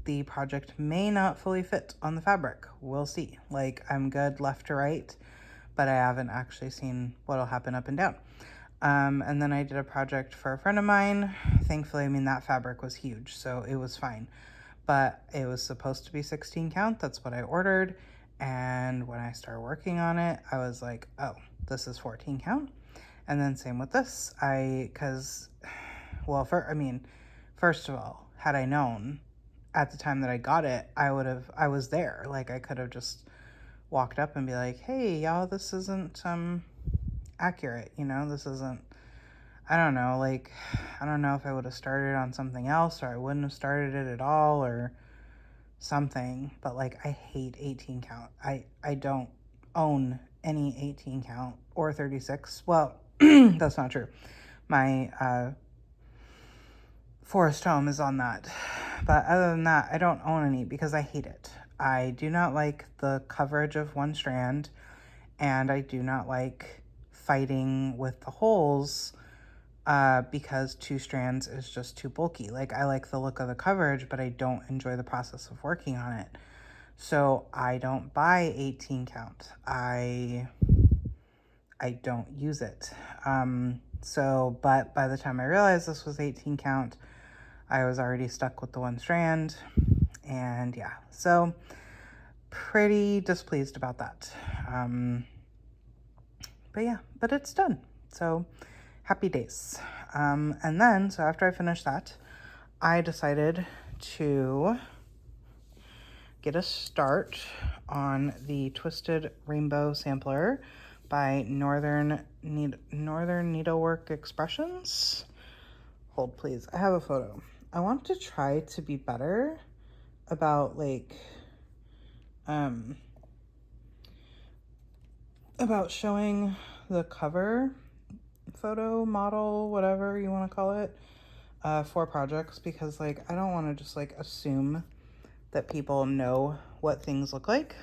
the project may not fully fit on the fabric. We'll see. Like, I'm good left to right, but I haven't actually seen what'll happen up and down. And then I did a project for a friend of mine. Thankfully, that fabric was huge, so it was fine. But it was supposed to be 16 count. That's what I ordered. And when I started working on it, I was like, oh, this is 14 count. And then same with this. First of all, had I known at the time that I got it, I was there. Like, I could have just walked up and be like, hey, y'all, this isn't accurate, this isn't, I don't know, like, I don't know if I would have started on something else, or I wouldn't have started it at all, or something. But like, I hate 18 count. I don't own any 18 count or 36. Well, that's not true. My forest home is on that, but other than that, I don't own any because I hate it. I do not like the coverage of one strand, and I do not like fighting with the holes because 2 strands is just too bulky. Like, I like the look of the coverage, but I don't enjoy the process of working on it. So I don't buy 18 count. I don't use it. But by the time I realized this was 18 count, I was already stuck with the 1 strand. And yeah, so pretty displeased about that. But it's done. So happy days. And then, so after I finished that, I decided to get a start on the Twisted Rainbow Sampler by Northern Needlework Expressions. Hold, please. I have a photo. I want to try to be better about, like, about showing the cover photo, model, whatever you want to call it, for projects, because, like, I don't want to just, like, assume that people know what things look like.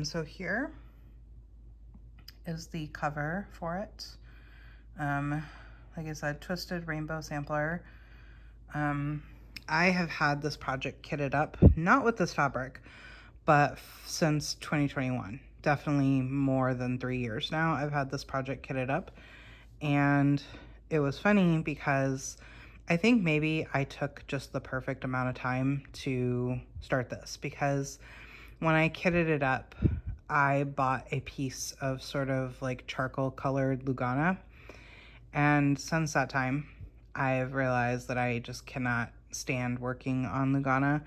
So here is the cover for it. Like I said, Twisted Rainbow Sampler. I have had this project kitted up, not with this fabric, but since 2021. Definitely more than 3 years now I've had this project kitted up. And it was funny because I think maybe I took just the perfect amount of time to start this, because when I kitted it up, I bought a piece of sort of like charcoal colored Lugana. And since that time, I've realized that I just cannot stand working on Lugana.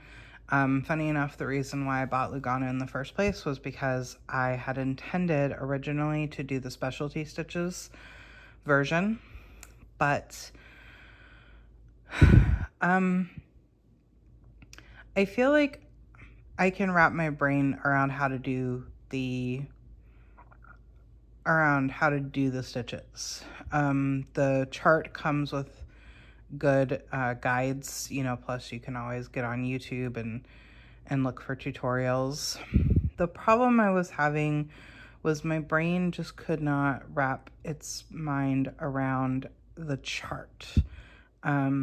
Funny enough, the reason why I bought Lugana in the first place was because I had intended originally to do the specialty stitches version, but I feel like I can wrap my brain around how to do the stitches. The chart comes with good guides, plus you can always get on YouTube and look for tutorials. The problem I was having was my brain just could not wrap its mind around the chart. The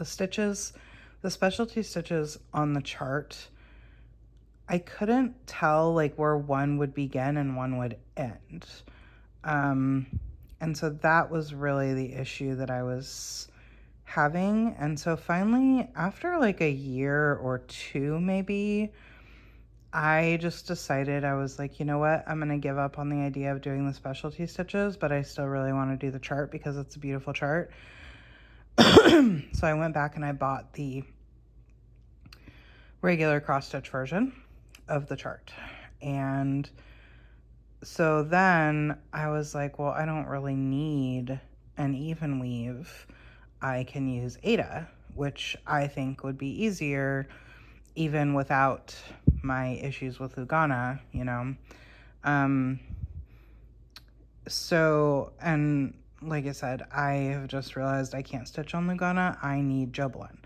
stitches, the specialty stitches on the chart, I couldn't tell like where one would begin and one would end. And so that was really the issue that I was having. And so finally, after like a year or 2 maybe, I just decided, I was like, you know what, I'm going to give up on the idea of doing the specialty stitches, but I still really want to do the chart because it's a beautiful chart. So I went back and I bought the regular cross stitch version of the chart. And so then I was like, well, I don't really need an even weave. I can use Aida, which I think would be easier even without my issues with Lugana, So, and like I said, I have just realized I can't stitch on Lugana. I need Jobelan.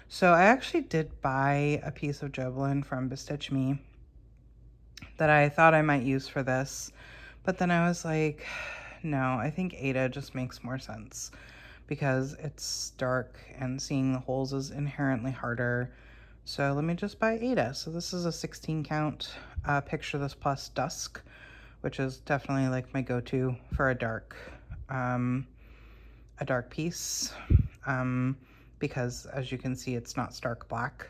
So I actually did buy a piece of Jobelan from Bestitch Me that I thought I might use for this, but then I was like, no, I think Aida just makes more sense because it's dark and seeing the holes is inherently harder. So let me just buy Aida. So this is a 16 count Picture This Plus Dusk, which is definitely like my go-to for a dark piece, because as you can see, it's not stark black.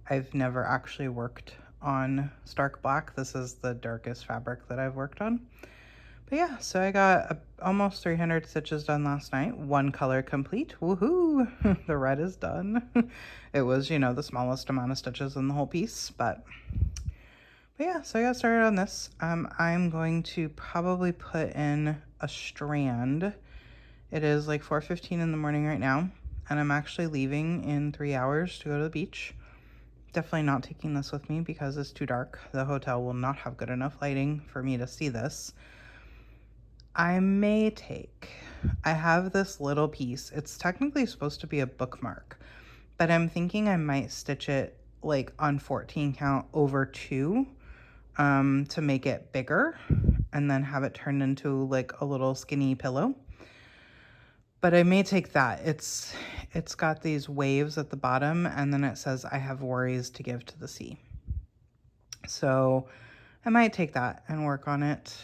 I've never actually worked on stark black. This is the darkest fabric that I've worked on. But yeah, so I got almost 300 stitches done last night. One color complete. Woohoo! The red is done. It was, you know, the smallest amount of stitches in the whole piece, but yeah, so I got started on this. I'm going to probably put in a strand. It is like 4:15 in the morning right now, and I'm actually leaving in 3 hours to go to the beach. Definitely not taking this with me because it's too dark. The hotel will not have good enough lighting for me to see this. I have this little piece. It's technically supposed to be a bookmark, but I'm thinking I might stitch it like on 14 count over 2 to make it bigger and then have it turned into like a little skinny pillow. But I may take that. It's got these waves at the bottom, and then it says I have worries to give to the sea. So I might take that and work on it.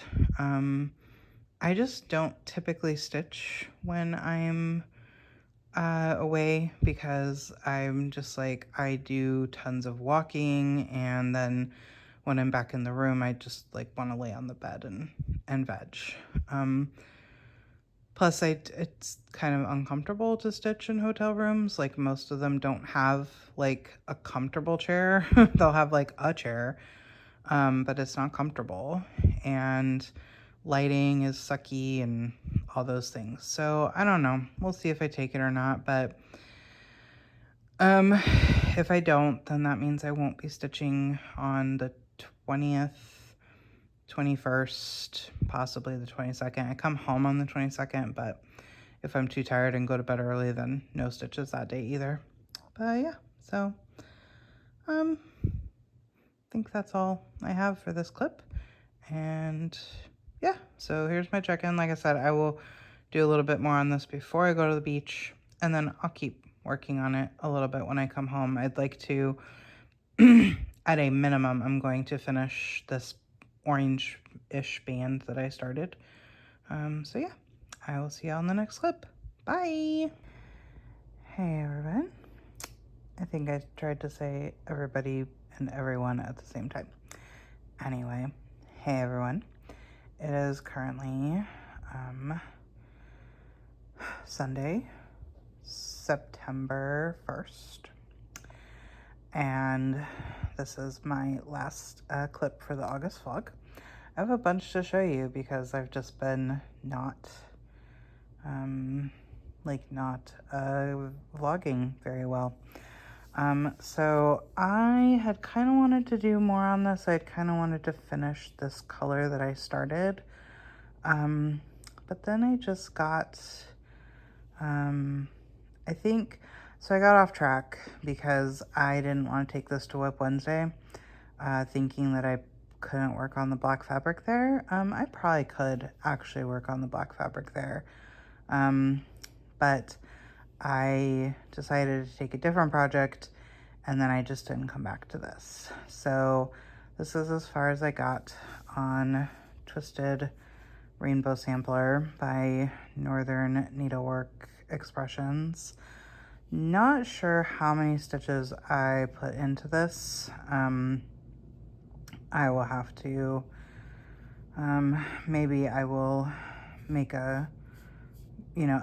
I just don't typically stitch when I'm away because I'm just like, I do tons of walking, and then when I'm back in the room, I just like want to lay on the bed and veg. Plus, it's kind of uncomfortable to stitch in hotel rooms. Like, most of them don't have like a comfortable chair. They'll have like a chair, but it's not comfortable, and lighting is sucky and all those things. So I don't know. We'll see if I take it or not, but if I don't, then that means I won't be stitching on the 20th, 21st, possibly the 22nd. I come home on the 22nd, but if I'm too tired and go to bed early, then no stitches that day either. But yeah, so I think that's all I have for this clip. And yeah, so here's my check-in. Like I said, I will do a little bit more on this before I go to the beach, and then I'll keep working on it a little bit when I come home. I'd like to, at a minimum, I'm going to finish this orange-ish band that I started. So yeah, I will see you on the next clip. Bye! Hey everyone. I think I tried to say everybody and everyone at the same time. Anyway, hey everyone. It is currently Sunday, September 1st, and this is my last clip for the August vlog. I have a bunch to show you because I've just been not vlogging very well. So I had kind of wanted to do more on this. I'd kind of wanted to finish this color that I started. But then I just got, I got off track because I didn't want to take this to Whip Wednesday, thinking that I couldn't work on the black fabric there. I probably could actually work on the black fabric there. But I decided to take a different project, and then I just didn't come back to this. So this is as far as I got on Twisted Rainbow Sampler by Northern Needlework Expressions. Not sure how many stitches I put into this. I will have to, maybe I will make a,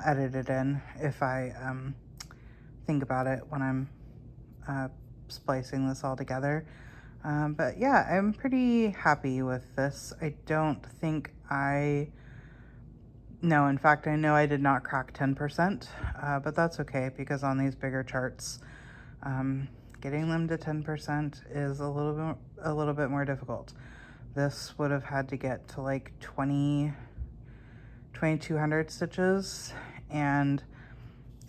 edit it in if I think about it when I'm splicing this all together. But yeah, I'm pretty happy with this. I don't think no, in fact, I know I did not crack 10%, but that's okay because on these bigger charts, getting them to 10% is a little bit more difficult. This would have had to get to like 2,200 stitches, and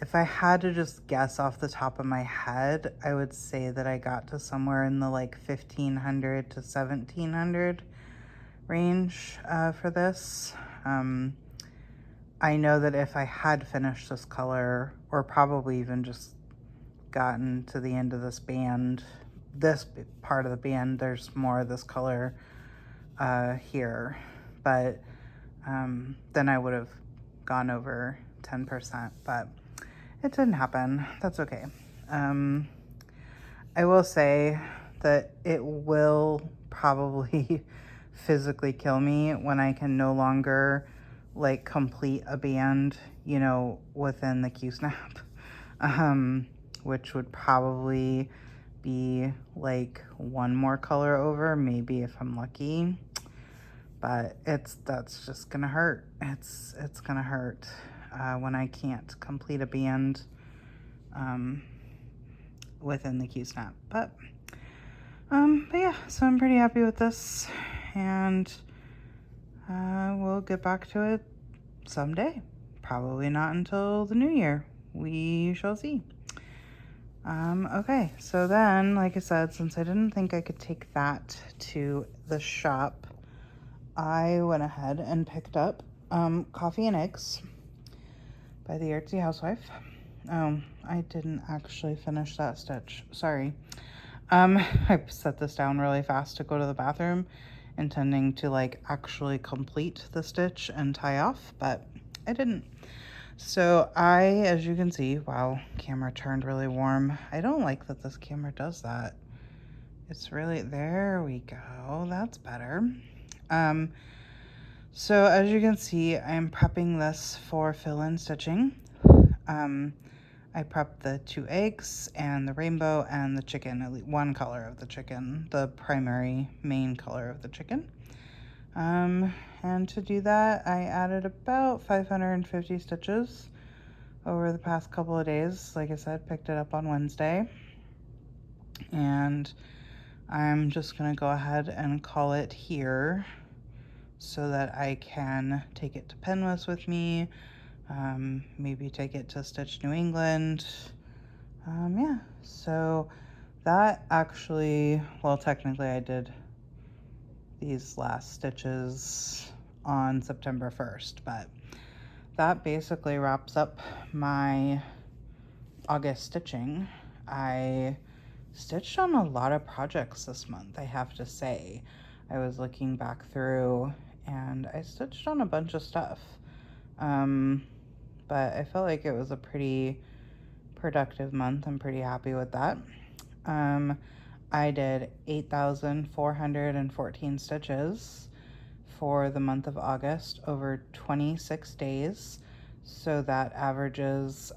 if I had to just guess off the top of my head, I would say that I got to somewhere in the like 1,500 to 1,700 range for this. I know that if I had finished this color, or probably even just gotten to the end of this band, this part of the band, there's more of this color here, but then I would have gone over 10%, but it didn't happen. That's okay. I will say that it will probably physically kill me when I can no longer like complete a band, you know, within the Q-snap, which would probably be like one more color over, maybe if I'm lucky. But that's just gonna hurt. It's gonna hurt when I can't complete a band within the Q-snap. But yeah, so I'm pretty happy with this, and we'll get back to it someday. Probably not until the new year. We shall see. Okay, so then, like I said, since I didn't think I could take that to the shop, I went ahead and picked up Coffee and Eggs by the Artsy Housewife. Oh, I didn't actually finish that stitch. Sorry. I set this down really fast to go to the bathroom, intending to like actually complete the stitch and tie off, but I didn't. So as you can see, wow, camera turned really warm. I don't like that this camera does that. It's really, there we go. That's better. So as you can see, I'm prepping this for fill-in stitching. I prepped the 2 eggs and the rainbow and the chicken, at least one color of the chicken, the primary main color of the chicken. And to do that, I added about 550 stitches over the past couple of days. Like I said, picked it up on Wednesday. And I'm just gonna go ahead and call it here so that I can take it to Penwest with me, maybe take it to Stitch New England. Yeah, so that actually, well, technically I did these last stitches on September 1st, but that basically wraps up my August stitching. I stitched on a lot of projects this month, I have to say. I was looking back through and I stitched on a bunch of stuff. But I felt like it was a pretty productive month. I'm pretty happy with that. I did 8,414 stitches for the month of August over 26 days. So that averages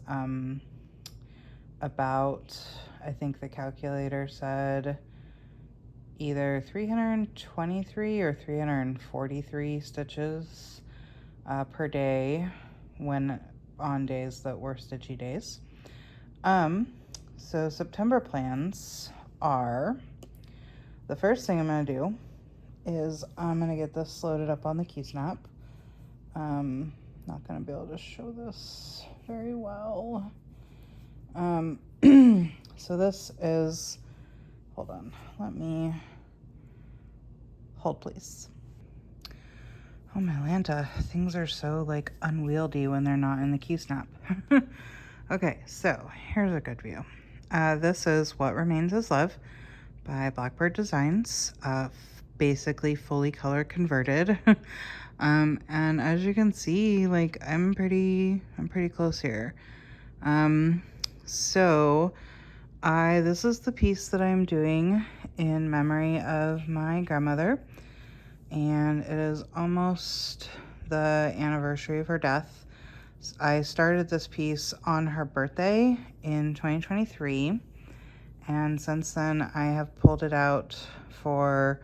about, I think the calculator said either 323 or 343 stitches per day when on days that were stitchy days. So September plans are, the first thing I'm going to do is I'm going to get this loaded up on the Q-snap. Not going to be able to show this very well. So this is, hold on, let me, hold please. Oh my Lanta, things are so like unwieldy when they're not in the Q-snap. Okay, so here's a good view. This is What Remains Is Love by Blackbird Designs, basically fully color converted. And as you can see, like I'm pretty close here. So this is the piece that I'm doing in memory of my grandmother, and it is almost the anniversary of her death. I started this piece on her birthday in 2023, and since then I have pulled it out for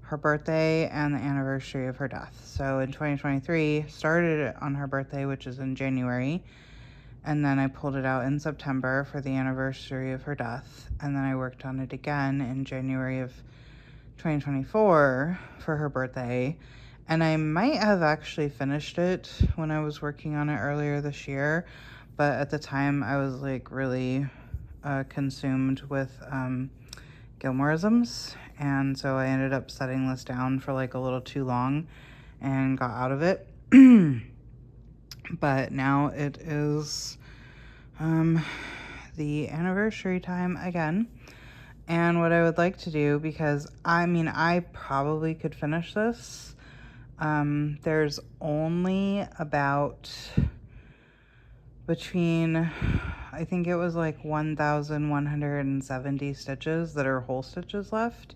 her birthday and the anniversary of her death. So in 2023, started it on her birthday, which is in January, and then I pulled it out in September for the anniversary of her death, and then I worked on it again in January of 2024 for her birthday. And I might have actually finished it when I was working on it earlier this year, but at the time I was like really consumed with Gilmoreisms, and so I ended up setting this down for like a little too long and got out of it. But now it is the anniversary time again. And what I would like to do, because I mean, I probably could finish this. There's only about between, I think it was like 1,170 stitches that are whole stitches left.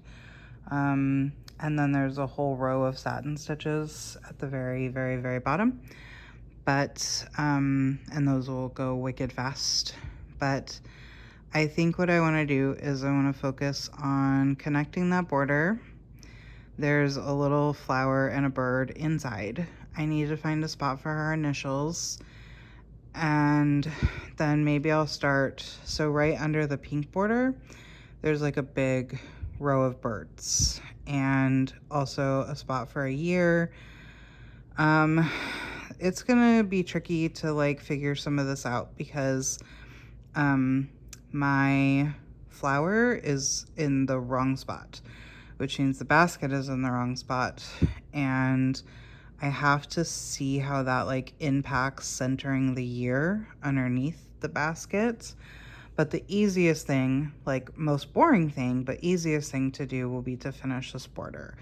And then there's a whole row of satin stitches at the very, very, very bottom. But, and those will go wicked fast. But I think what I want to do is I want to focus on connecting that border. There's a little flower and a bird inside. I need to find a spot for her initials. And then maybe I'll start, so right under the pink border, there's like a big row of birds and also a spot for a year. It's gonna be tricky to like figure some of this out because my flower is in the wrong spot, which means the basket is in the wrong spot, and I have to see how that like impacts centering the year underneath the basket. But the easiest thing, like most boring thing, but easiest thing to do will be to finish this border.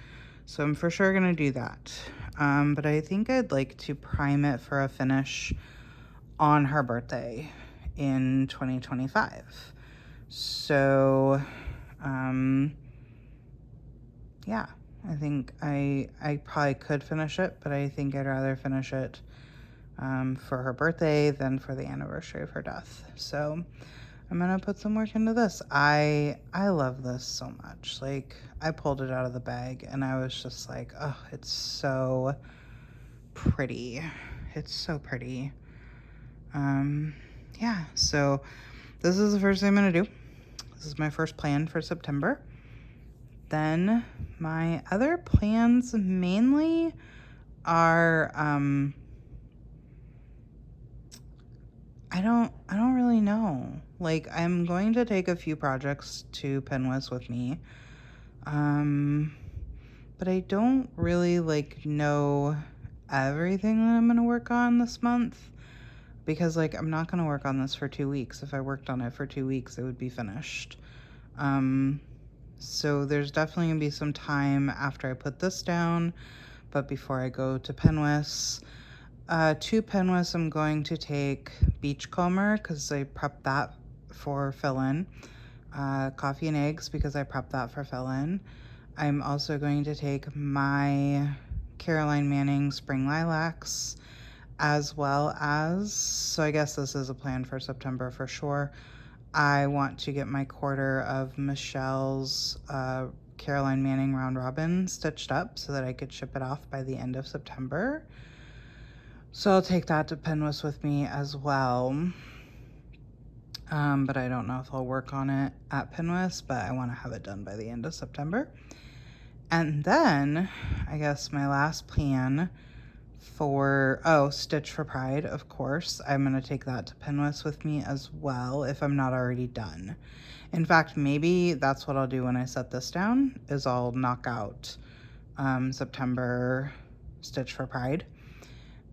So I'm for sure gonna do that. But I think I'd like to prime it for a finish on her birthday in 2025. So, yeah, I think I probably could finish it, but I think I'd rather finish it for her birthday than for the anniversary of her death. So I'm gonna put some work into this. I love this so much. Like, I pulled it out of the bag and I was just like, oh, it's so pretty. It's so pretty. Yeah, so this is the first thing I'm gonna do. This is my first plan for September. Then my other plans mainly are, I don't really know. Like, I'm going to take a few projects to Penwest with me. But I don't really like know everything that I'm going to work on this month because like I'm not going to work on this for 2 weeks. If I worked on it for 2 weeks, it would be finished. So there's definitely going to be some time after I put this down, but before I go to Penwest. To Penwest, I'm going to take Beachcomber because I prepped that for fill-in. Coffee and eggs because I prepped that for fill-in. I'm also going to take my Caroline Manning Spring Lilacs as well as, so I guess this is a plan for September for sure. I want to get my quarter of Michelle's Caroline Manning Round Robin stitched up so that I could ship it off by the end of September. So I'll take that to Penwest with me as well. But I don't know if I'll work on it at Penwest, but I want to have it done by the end of September. And then I guess my last plan for, Stitch for Pride, of course. I'm going to take that to Penwest with me as well if I'm not already done. In fact, maybe that's what I'll do when I set this down, is I'll knock out September Stitch for Pride.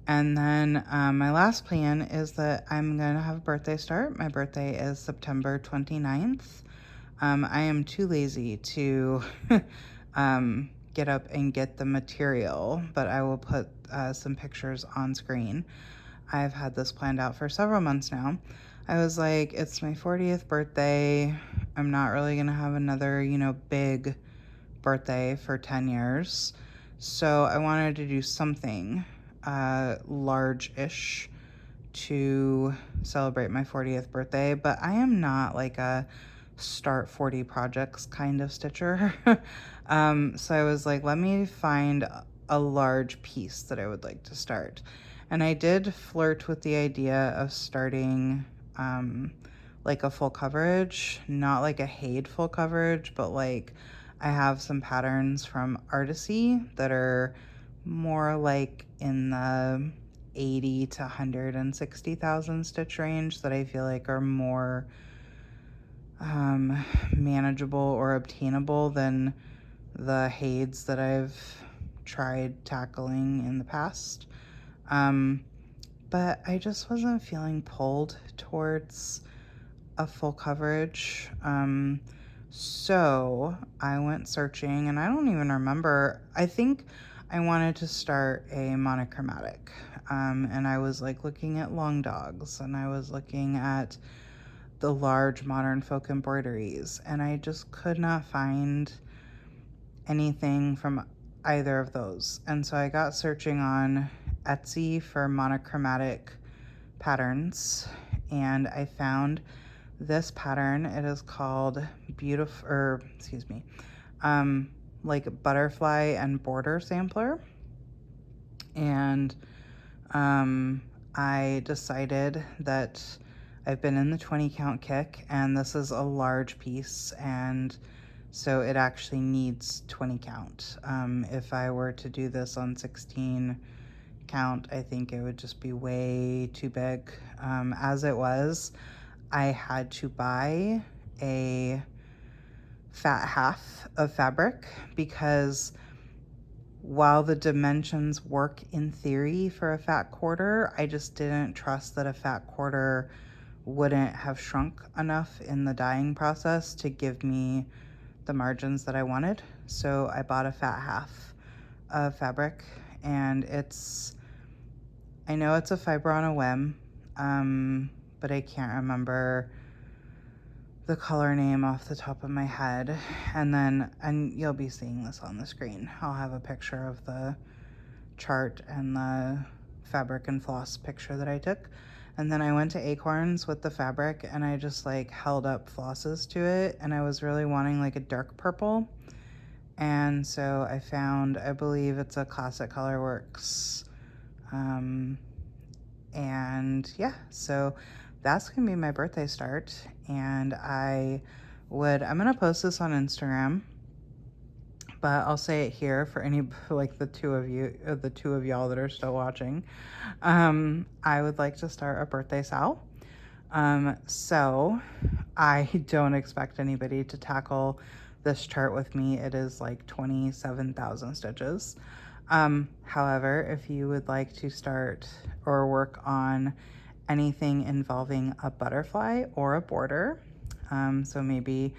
And then my last plan is that I'm going to have a birthday start. My birthday is September 29th. I am too lazy to get up and get the material, but I will put some pictures on screen. I've had this planned out for several months now. I was like, it's my 40th birthday. I'm not really going to have another, big birthday for 10 years. So I wanted to do something large-ish to celebrate my 40th birthday, but I am not like a start 40 projects kind of stitcher. So I was like, let me find a large piece that I would like to start. And I did flirt with the idea of starting like a full coverage, not like a Haid full coverage, but like I have some patterns from Artisy that are more like in the 80 to 160,000 stitch range that I feel like are more manageable or obtainable than the Haids that I've tried tackling in the past. But I just wasn't feeling pulled towards a full coverage. So I went searching and I don't even remember. I think I wanted to start a monochromatic. And I was like looking at long dogs and I was looking at the large modern folk embroideries and I just could not find anything from either of those. And so I got searching on Etsy for monochromatic patterns, and I found this pattern. It is called beautiful, or excuse me, like butterfly and border sampler. And I decided that I've been in the 20 count kick, and this is a large piece, and so it actually needs 20 count. If I were to do this on 16 count, I think it would just be way too big. As it was, I had to buy a fat half of fabric because while the dimensions work in theory for a fat quarter, I just didn't trust that a fat quarter wouldn't have shrunk enough in the dyeing process to give me the margins that I wanted. So I bought a fat half of fabric, and I know it's a fiber on a whim, but I can't remember the color name off the top of my head. And you'll be seeing this on the screen. I'll have a picture of the chart and the fabric and floss picture that I took. And then I went to Acorns with the fabric, and I just like held up flosses to it, and I was really wanting like a dark purple. And so I found, I believe it's a Classic Colorworks. And yeah, so that's gonna be my birthday start. And I'm gonna post this on Instagram, but I'll say it here for like the two of y'all that are still watching. I would like to start a birthday sal. So I don't expect anybody to tackle this chart with me. It is like 27,000 stitches. However, if you would like to start or work on anything involving a butterfly or a border, so maybe,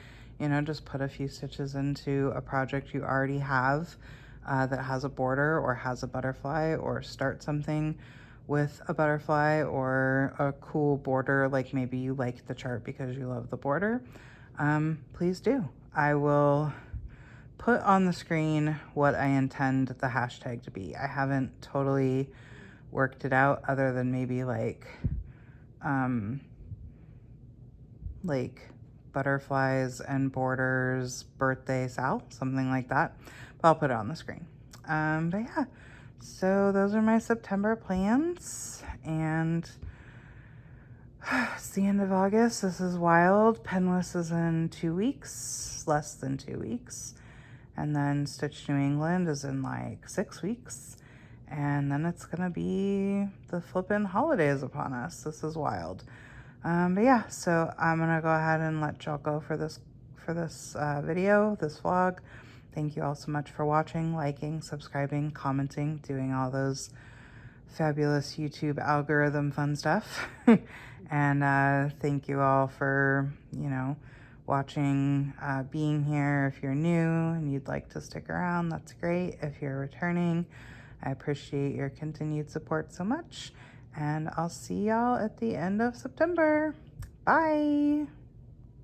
just put a few stitches into a project you already have that has a border or has a butterfly, or start something with a butterfly or a cool border, like maybe you like the chart because you love the border, please do. I will put on the screen what I intend the hashtag to be. I haven't totally worked it out, other than maybe like butterflies and borders birthday sal, something like that. But I'll put it on the screen. But yeah, so those are my September plans, and it's the end of August. This is wild. Penless is in 2 weeks, less than 2 weeks. And then Stitch New England is in like 6 weeks. And then it's gonna be the flippin' holidays upon us. This is wild. But yeah, so I'm gonna go ahead and let y'all go for this video, this vlog. Thank you all so much for watching, liking, subscribing, commenting, doing all those fabulous YouTube algorithm fun stuff. And thank you all for, watching, being here. If you're new and you'd like to stick around, that's great. If you're returning, I appreciate your continued support so much. And I'll see y'all at the end of September. Bye.